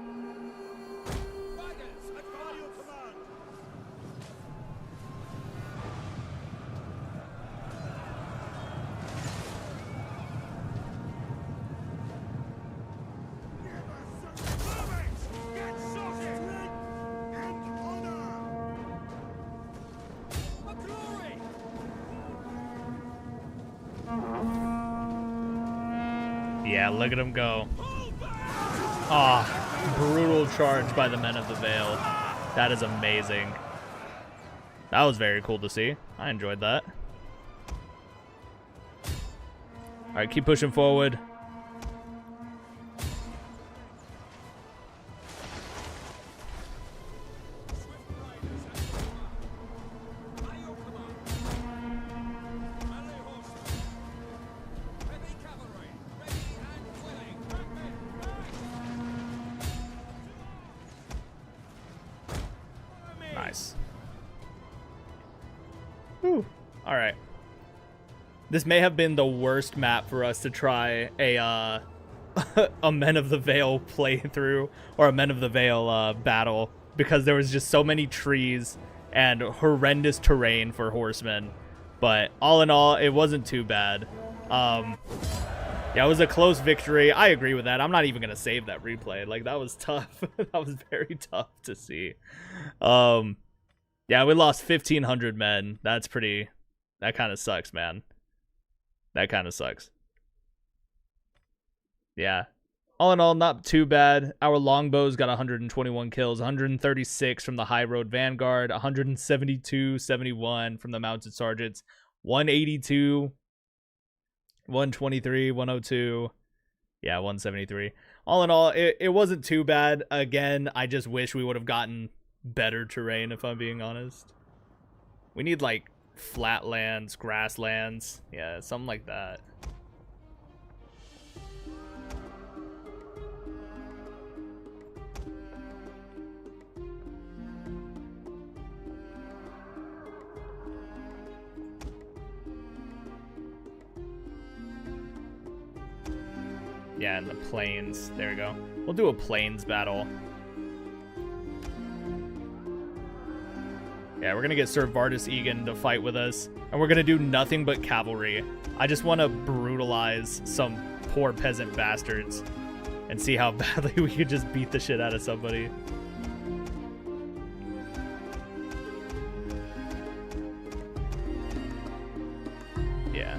Wagons, advance! Your command! Get sorted! And honor! McClory! Yeah, look at him go. Pull back! Ah, brutal charge by the men of the Vale. That is amazing. That was very cool to see. I enjoyed that. All right, keep pushing forward. Swift riders at your command. By your command. Melee horsemen. Heavy cavalry, ready and willing. Back men, back! Nice. Whew. All right. This may have been the worst map for us to try a a Men of the Vale playthrough or a Men of the Vale battle, because there was just so many trees and horrendous terrain for horsemen. But all in all, it wasn't too bad. Yeah, it was a close victory. I agree with that. I'm not even gonna save that replay. Like, that was tough. That was very tough to see. Yeah, we lost 1,500 men. That's pretty. That kind of sucks, man. That kind of sucks. Yeah. All in all, not too bad. Our longbows got 121 kills, 136 from the High Road Vanguard, 172, 71 from the Mounted Sergeants, 182, 123, 102. Yeah, 173. All in all, it wasn't too bad. Again, I just wish we would have gotten better terrain, if I'm being honest. We need, like, flatlands, grasslands. Yeah, something like that. Yeah, in the plains. There we go. We'll do a plains battle. Yeah, we're gonna get Sir Vardis Egan to fight with us, and we're gonna do nothing but cavalry. I just want to brutalize some poor peasant bastards and see how badly we could just beat the shit out of somebody. Yeah.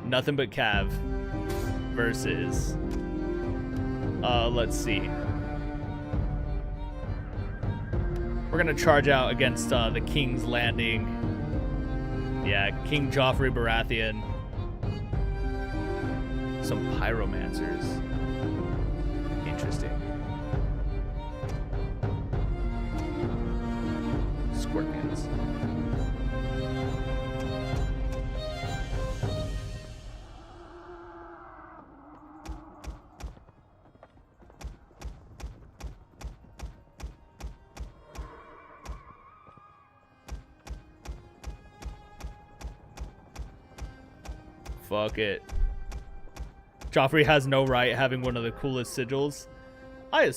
Nothing but cav versus let's see. We're gonna charge out against the King's Landing. Yeah, King Joffrey Baratheon. Some pyromancers. Interesting. Scorpions. Fuck it. Joffrey has no right having one of the coolest sigils. I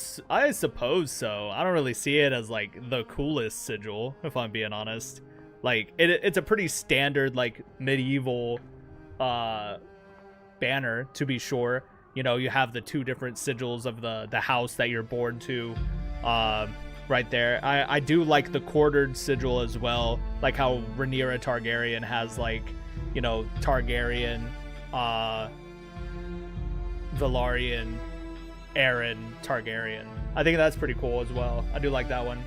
suppose so. I don't really see it as, like, the coolest sigil, if I'm being honest. Like, it's a pretty standard, like, medieval banner, to be sure. You know, you have the two different sigils of the house that you're born to, right there. I do like the quartered sigil as well, like how Rhaenyra Targaryen has, like, you know, Targaryen, Velaryon, Aeron Targaryen. I think that's pretty cool as well. I do like that one.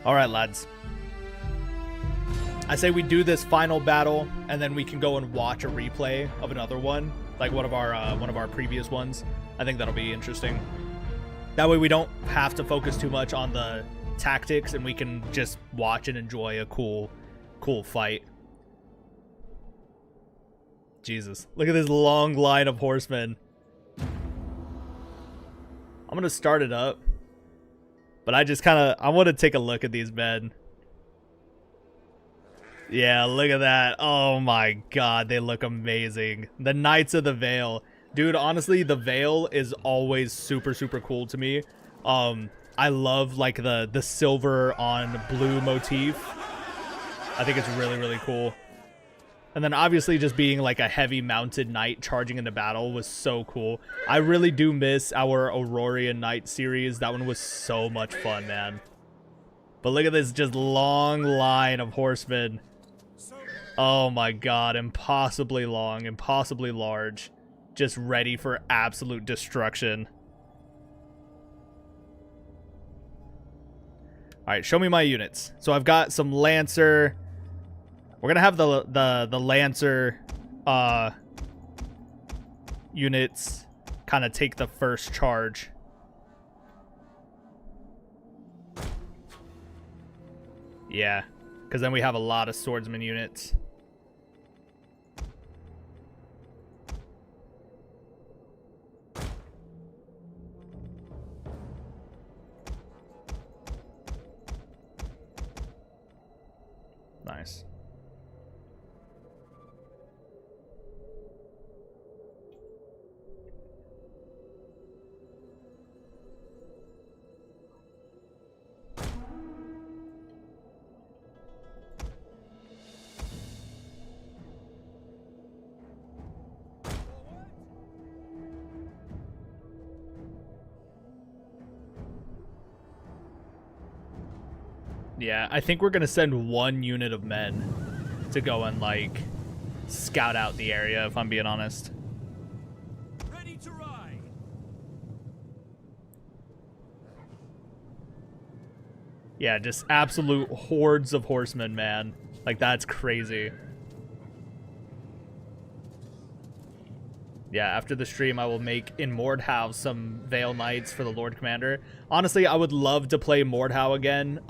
All right, lads. I say we do this final battle, and then we can go and watch a replay of another one, like one of our previous ones. I think that'll be interesting. That way we don't have to focus too much on the tactics, and we can just watch and enjoy a cool fight. Jesus, look at this long line of horsemen. I'm gonna start it up, but I want to take a look at these men. Yeah, look at that. Oh my god, they look amazing. The Knights of the Vale. Dude, honestly, the Vale is always super, super cool to me. I love, like, the silver on blue motif. I think it's really, really cool. And then obviously just being like a heavy mounted knight charging into battle was so cool. I really do miss our Aurorian Knight series. That one was so much fun, man. But look at this just long line of horsemen. Oh my god, impossibly long, impossibly large. Just ready for absolute destruction. Alright, show me my units. So I've got some Lancer. We're gonna have the Lancer units kind of take the first charge. Yeah, because then we have a lot of swordsman units. Nice. Yeah, I think we're gonna send one unit of men to go and, like, scout out the area, if I'm being honest. Ready to ride. Yeah, just absolute hordes of horsemen, man. Like, that's crazy. Yeah, after the stream, I will make in Mordhau some Vale Knights for the Lord Commander. Honestly, I would love to play Mordhau again.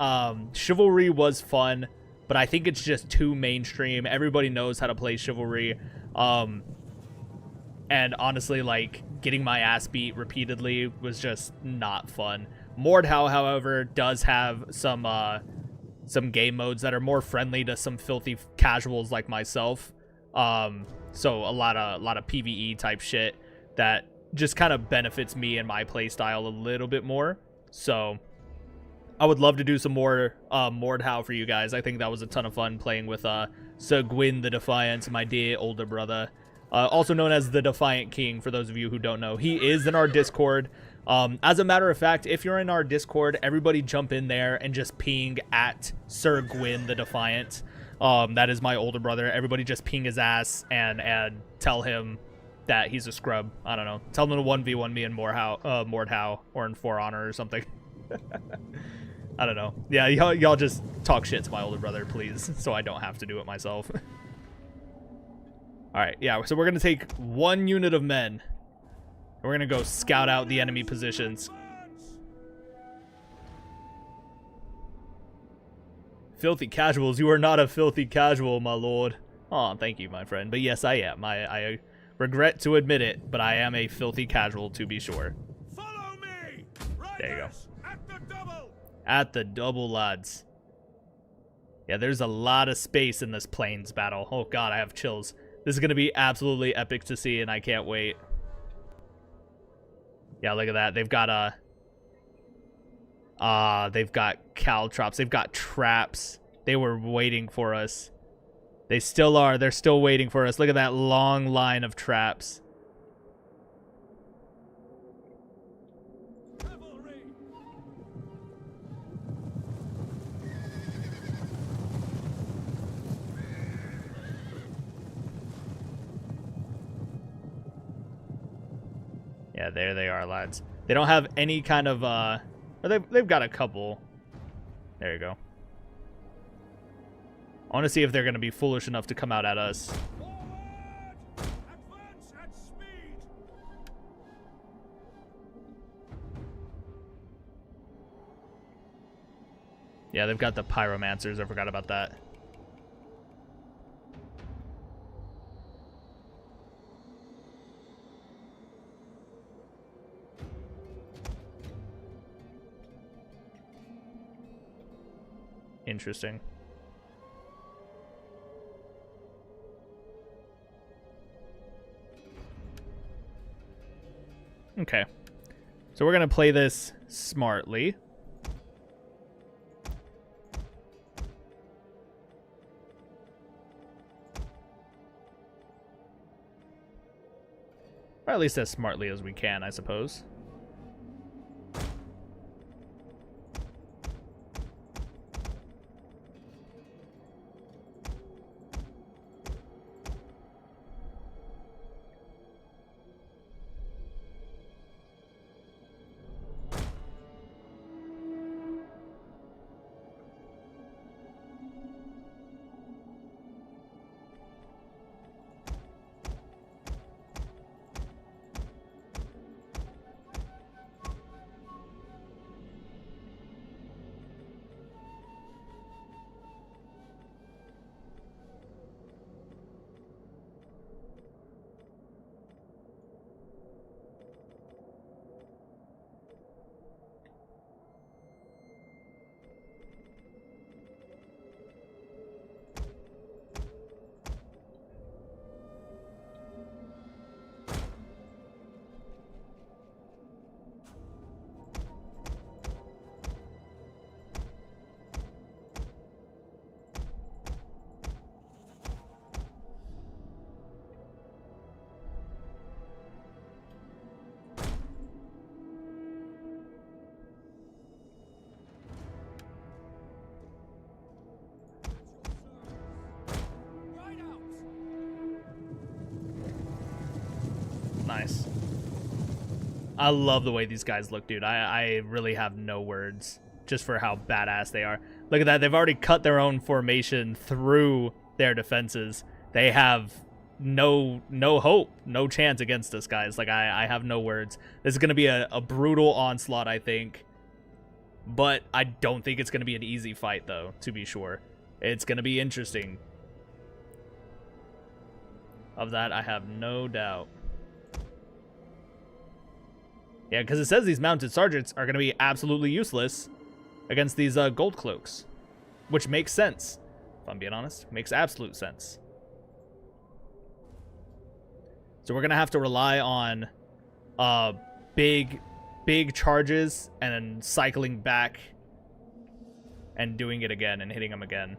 Chivalry was fun, but I think it's just too mainstream. Everybody knows how to play Chivalry. And honestly, like, getting my ass beat repeatedly was just not fun. Mordhau, however, does have some game modes that are more friendly to some filthy casuals like myself. So a lot of PvE type shit that just kind of benefits me and my playstyle a little bit more. So I would love to do some more Mordhau for you guys. I think that was a ton of fun playing with Sir Gwyn the Defiant, my dear older brother, also known as the Defiant King, for those of you who don't know. He is in our Discord. As a matter of fact, if you're in our Discord, everybody jump in there and just ping at Sir Gwyn the Defiant. That is my older brother. Everybody just ping his ass and tell him that he's a scrub. I don't know. Tell him to 1v1 me in Mordhau or in For Honor or something. I don't know. Yeah, y'all just talk shit to my older brother, please, so I don't have to do it myself. All right, yeah, so we're going to take one unit of men. We're going to go scout out the enemy positions. Filthy casuals. You are not a filthy casual, my lord. Oh, thank you, my friend. But yes, I am. I regret to admit it, but I am a filthy casual, to be sure. Follow me. There you go. At the double. At the double, lads. Yeah, there's a lot of space in this plains battle. Oh god, I have chills. This is going to be absolutely epic to see, and I can't wait. Yeah, look at that. They've got caltrops. They've got traps. they were waiting for us. They still are. They're still waiting for us. Look at that long line of traps. Cavalry. Yeah, there they are, lads. They don't have any kind of, or they've got a couple. There you go. I want to see if they're going to be foolish enough to come out at us. Forward! Advance at speed! Yeah, they've got the pyromancers. I forgot about that. Interesting. Okay. So we're going to play this smartly. Or at least as smartly as we can, I suppose. Right out! Nice. I love the way these guys look, dude. I really have no words just for how badass they are. Look at that. They've already cut their own formation through their defenses. They have no hope, no chance against us, guys. Like, I have no words. This is going to be a brutal onslaught, I think. But I don't think it's going to be an easy fight, though, to be sure. It's going to be interesting. Of that, I have no doubt. Yeah, because it says these mounted sergeants are going to be absolutely useless against these gold cloaks. Which makes sense, if I'm being honest. Makes absolute sense. So we're going to have to rely on big charges and then cycling back and doing it again and hitting them again.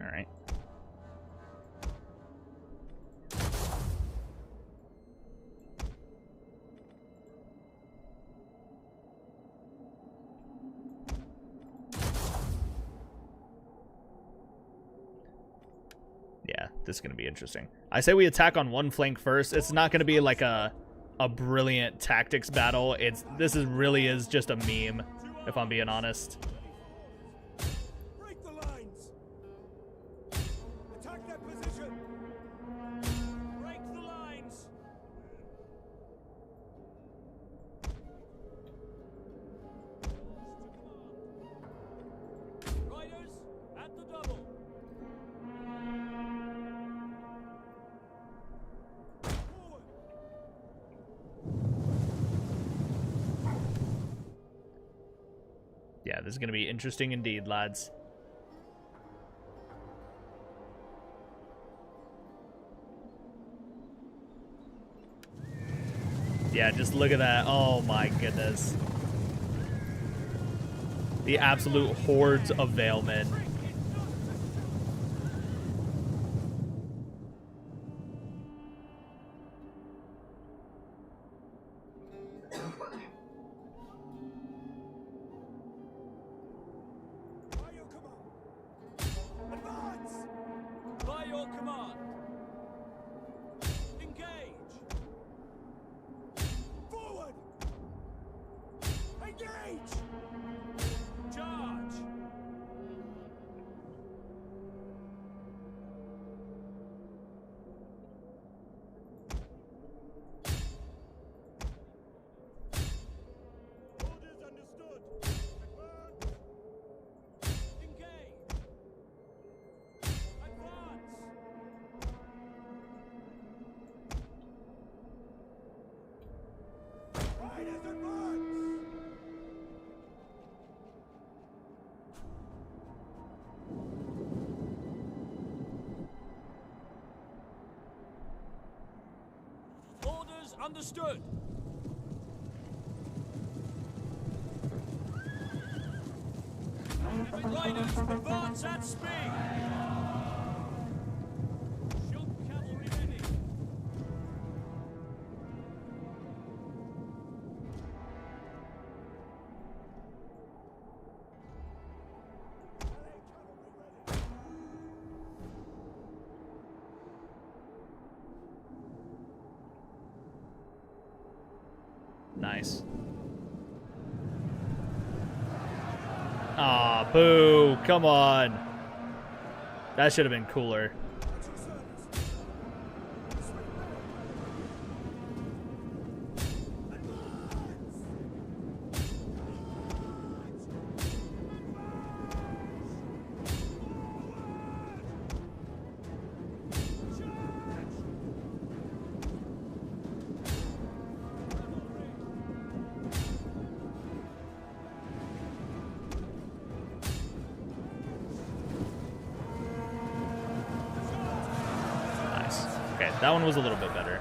All right. Yeah, this is going to be interesting. I say we attack on one flank first. It's not going to be like a brilliant tactics battle. This really is just a meme, if I'm being honest. Break the lines! Attack that position! Break the lines! Riders, at the double! Forward! Yeah, this is going to be interesting indeed, lads. Yeah, just look at that. Oh my goodness. The absolute hordes of Vale men. By your command. Advance! By your command. Engage! Forward! Engage! Charge! Orders understood. Advance! Engage! Advance! Riders advance! Orders understood. Heavy riders, advance at speed. Shoot cavalry ready. Vale cavalry ready. Nice. Aw, boo. Come on. That should have been cooler. At your service. Sweep Advance! Nice. Okay, that one was a little bit better.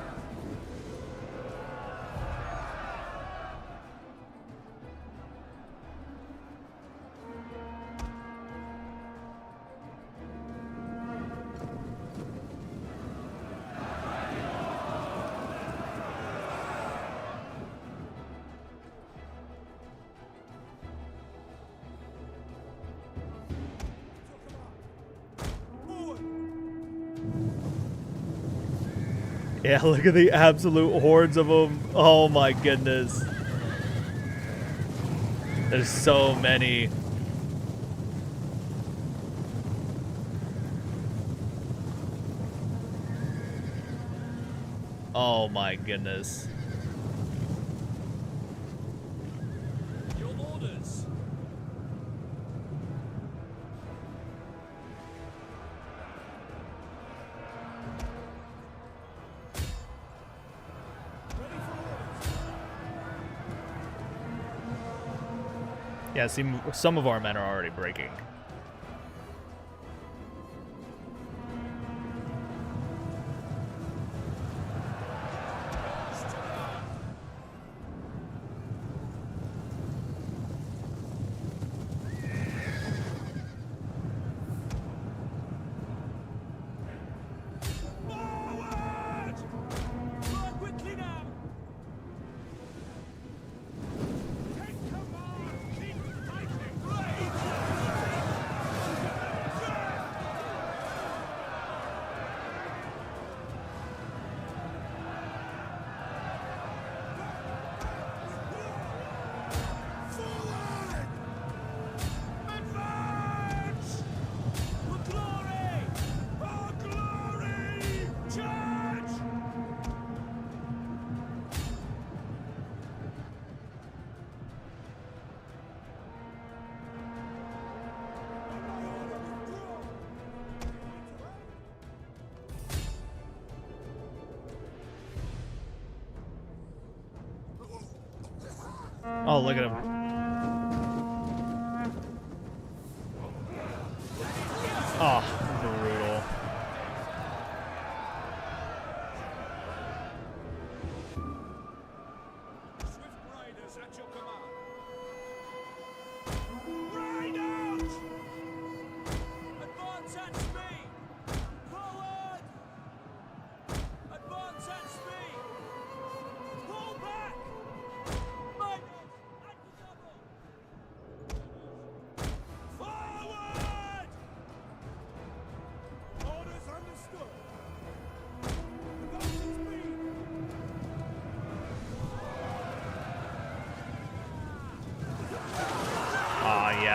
Forward! Yeah, look at the absolute hordes of them. Oh my goodness. There's so many. Oh my goodness. Your orders. Ready for orders. Yeah, see, some of our men are already breaking. Forward! Fly quickly now! Take command! Keep fighting! Blade! Forward! Advance! For glory! For glory! Charge! Oh, look at him. Oh, brutal.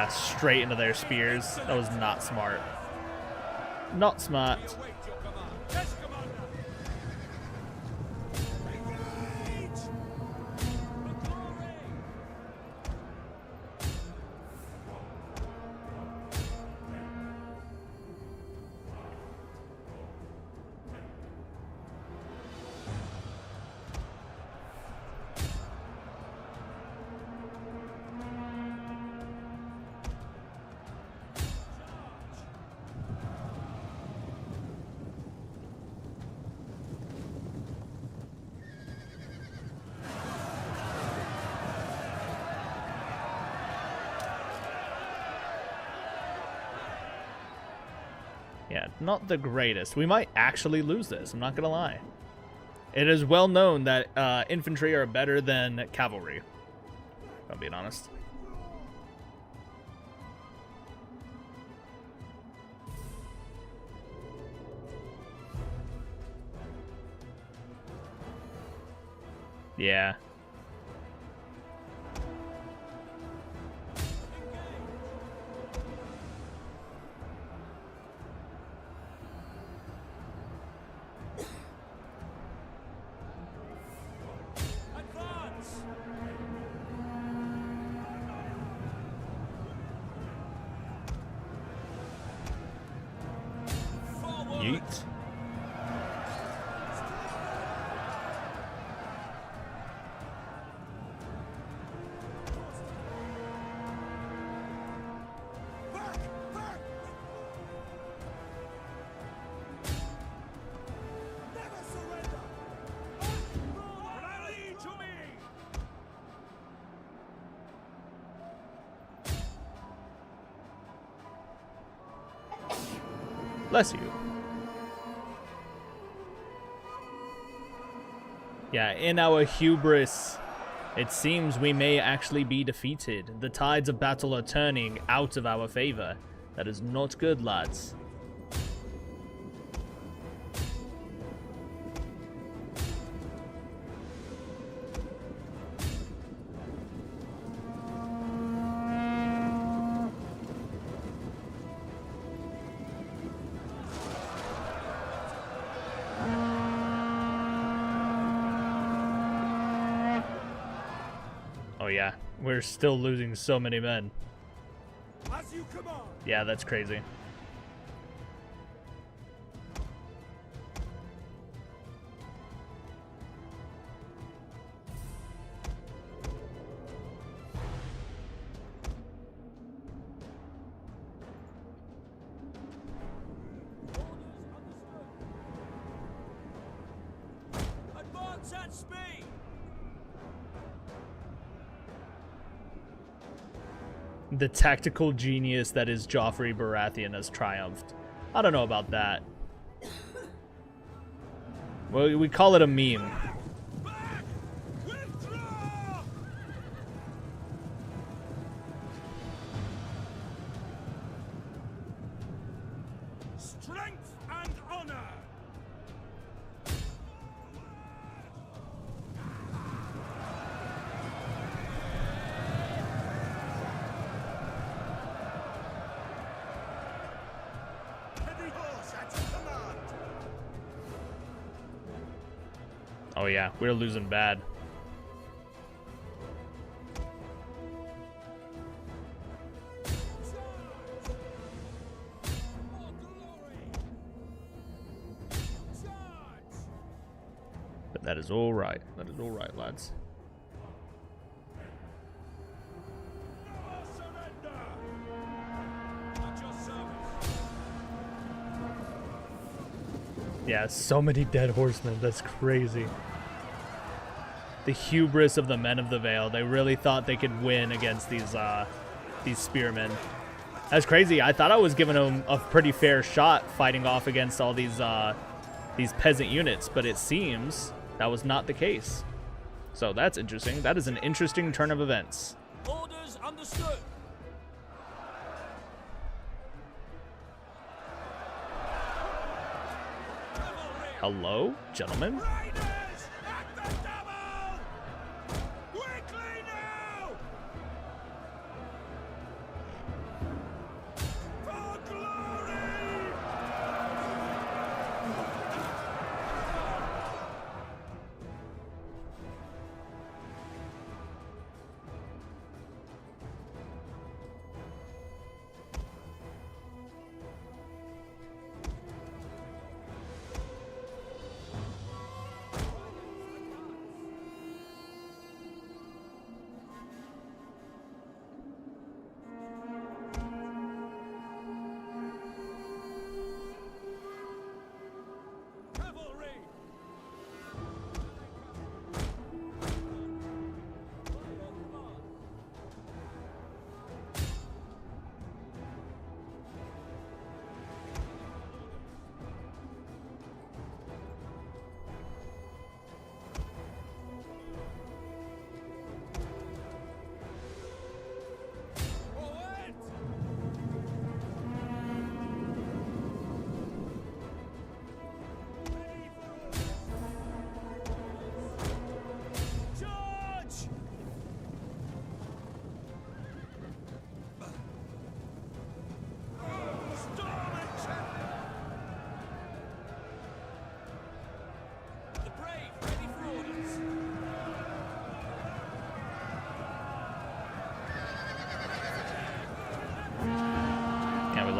Yeah, straight into their spears. That was not smart. Not smart. We await your command. Yes, Commander. Engage! For glory! Yeah, not the greatest. We might actually lose this, I'm not gonna lie. It is well known that infantry are better than cavalry, if I'm being honest. Yeah. Advance! Forward! Yeet. Back! Back! Never surrender! Rally to me! Bless you. Yeah, in our hubris, it seems we may actually be defeated. The tides of battle are turning out of our favor. That is not good, lads. Oh yeah, we're still losing so many men. As you command! Yeah, that's crazy. Advance at speed! The tactical genius that is Joffrey Baratheon has triumphed. I don't know about that. Well, we call it a meme. Back! Withdraw! Strength and honor! Heavy horse at your command! Oh yeah, we're losing bad. Charge! For glory! Charge! But that is all right. That is all right, lads. Never surrender! At your service! Yeah, so many dead horsemen. That's crazy. The hubris of the men of the Vale. They really thought they could win against these spearmen. That's crazy. I thought I was giving them a pretty fair shot fighting off against all these peasant units, but it seems that was not the case. So that's interesting. That is an interesting turn of events. Orders understood! Cavalry! Hello, gentlemen? Raiders! At the double! Quickly now!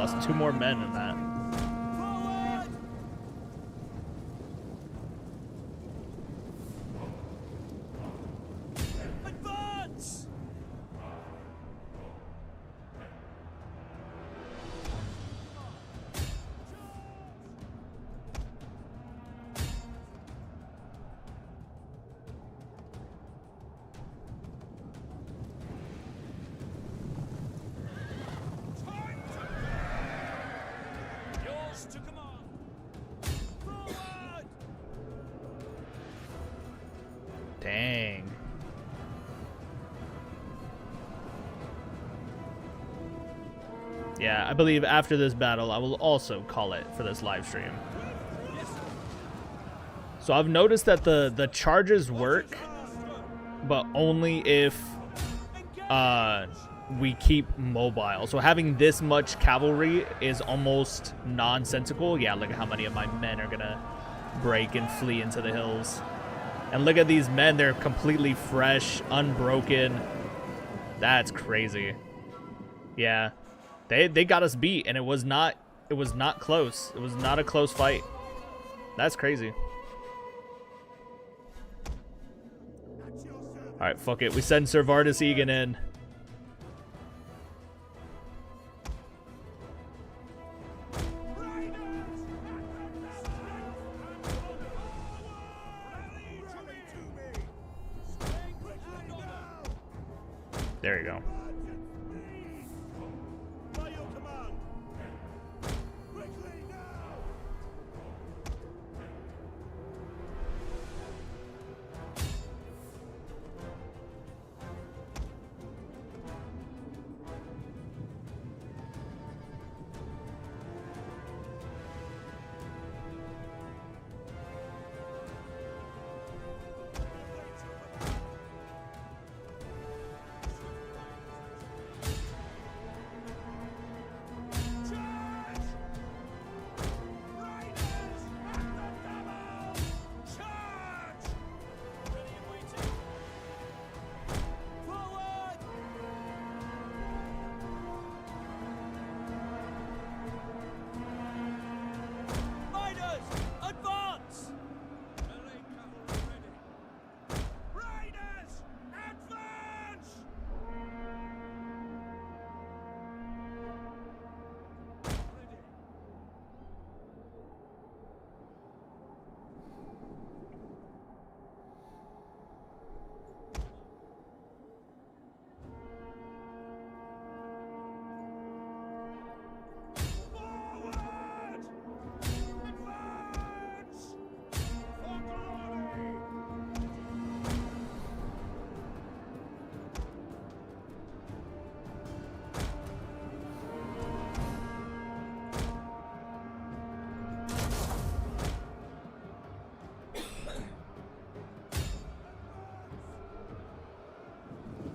lost 2 more men in that. Forward! Advance! Yours to command. Forward! Dang. Yeah, I believe after this battle, I will also call it for this live stream. Yes, sir. So I've noticed that the charges work, but only if we keep mobile. So having this much cavalry is almost nonsensical. Yeah, look at how many of my men are gonna break and flee into the hills. And look at these men, they're completely fresh, unbroken. That's crazy. Yeah. They got us beat, and it was not close. It was not a close fight. That's crazy. Alright, fuck it. We send Sir Vardis Egan in. There you go. By your command. Quickly now.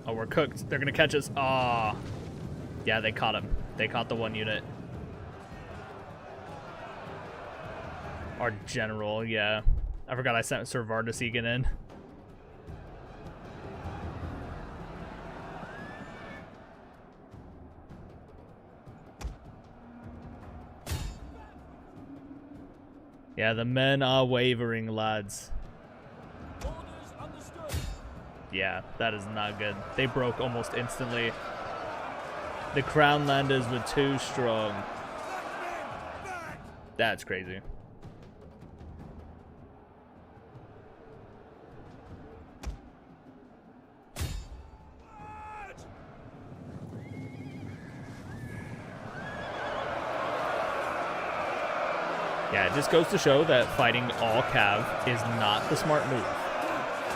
Oh, we're cooked. They're gonna catch us. Ah, yeah, they caught him. They caught the 1 unit. Our general, yeah. I forgot I sent Sir Vardis Egan in. Yeah, the men are wavering, lads. Orders understood. Yeah, that is not good. They broke almost instantly. The Crown Landers were too strong. That's crazy. Yeah, it just goes to show that fighting all cav is not the smart move.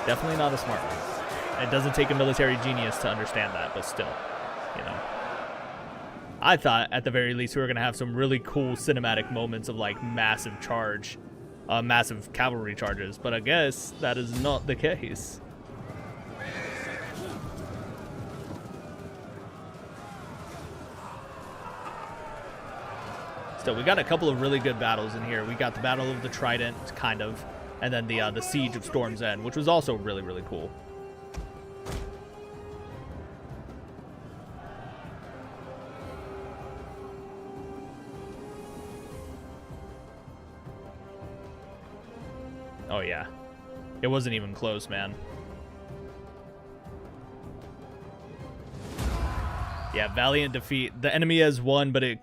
Definitely not a smart move. It doesn't take a military genius to understand that, but still, you know. I thought, at the very least, we were going to have some really cool cinematic moments of, like, massive cavalry charges, but I guess that is not the case. Still, we got a couple of really good battles in here. We got the Battle of the Trident, kind of, and then the Siege of Storm's End, which was also really, really cool. Oh yeah. It wasn't even close, man. Yeah, valiant defeat. The enemy has won, but it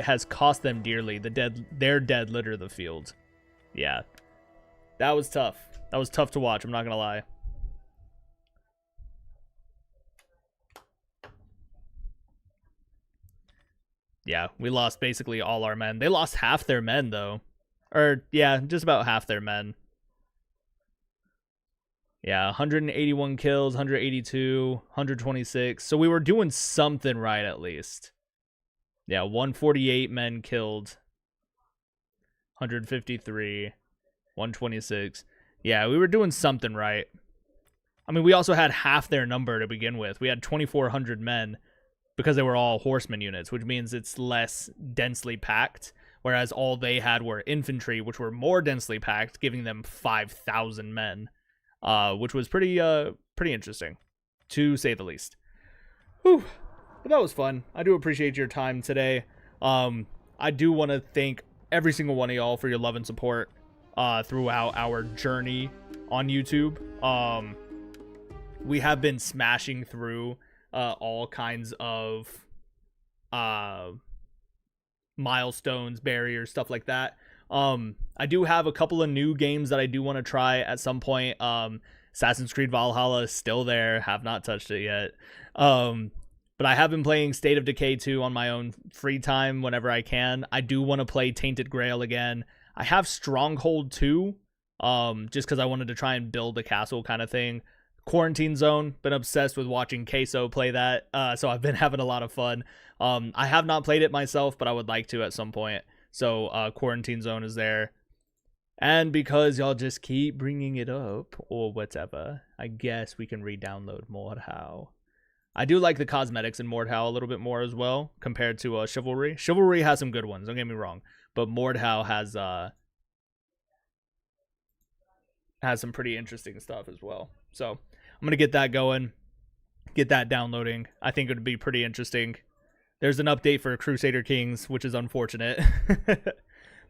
has cost them dearly. Their dead litter the field. Yeah. That was tough. That was tough to watch, I'm not gonna lie. Yeah, we lost basically all our men. They lost half their men, though. Or, yeah, just about half their men. Yeah, 181 kills, 182, 126. So we were doing something right, at least. Yeah, 148 men killed. 153. 126. Yeah, we were doing something right. I mean, we also had half their number to begin with. We had 2,400 men because they were all horseman units, which means it's less densely packed, whereas all they had were infantry, which were more densely packed, giving them 5,000 men, which was pretty interesting, to say the least. Whew. But that was fun. I do appreciate your time today. I do want to thank every single one of y'all for your love and support throughout our journey on YouTube. We have been smashing through all kinds of milestones, barriers, stuff like that. I do have a couple of new games that I do want to try at some point. Assassin's Creed Valhalla is still there, have not touched it yet. But I have been playing State of Decay 2 on my own free time whenever I can. I do want to play Tainted Grail again. I have Stronghold 2, just because I wanted to try and build a castle kind of thing. Quarantine Zone, been obsessed with watching Queso play that, so I've been having a lot of fun. I have not played it myself, but I would like to at some point. So Quarantine Zone is there. And because y'all just keep bringing it up, or whatever, I guess we can re-download Mordhau. I do like the cosmetics in Mordhau a little bit more as well, compared to Chivalry. Chivalry has some good ones, don't get me wrong. But Mordhau has some pretty interesting stuff as well. So I'm going to get that going, get that downloading. I think it would be pretty interesting. There's an update for Crusader Kings, which is unfortunate.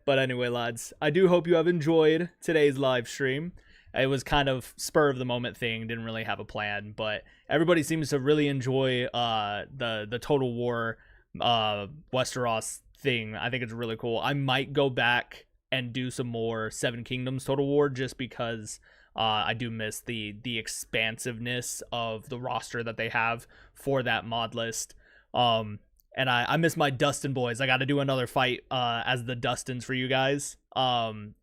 But anyway, lads, I do hope you have enjoyed today's live stream. It was kind of spur of the moment thing, didn't really have a plan, but everybody seems to really enjoy the Total War Westeros thing. I think it's really cool. I might go back and do some more Seven Kingdoms Total War just because I do miss the expansiveness of the roster that they have for that mod list. And I miss my Dustin boys. I got to do another fight as the Dustins for you guys. And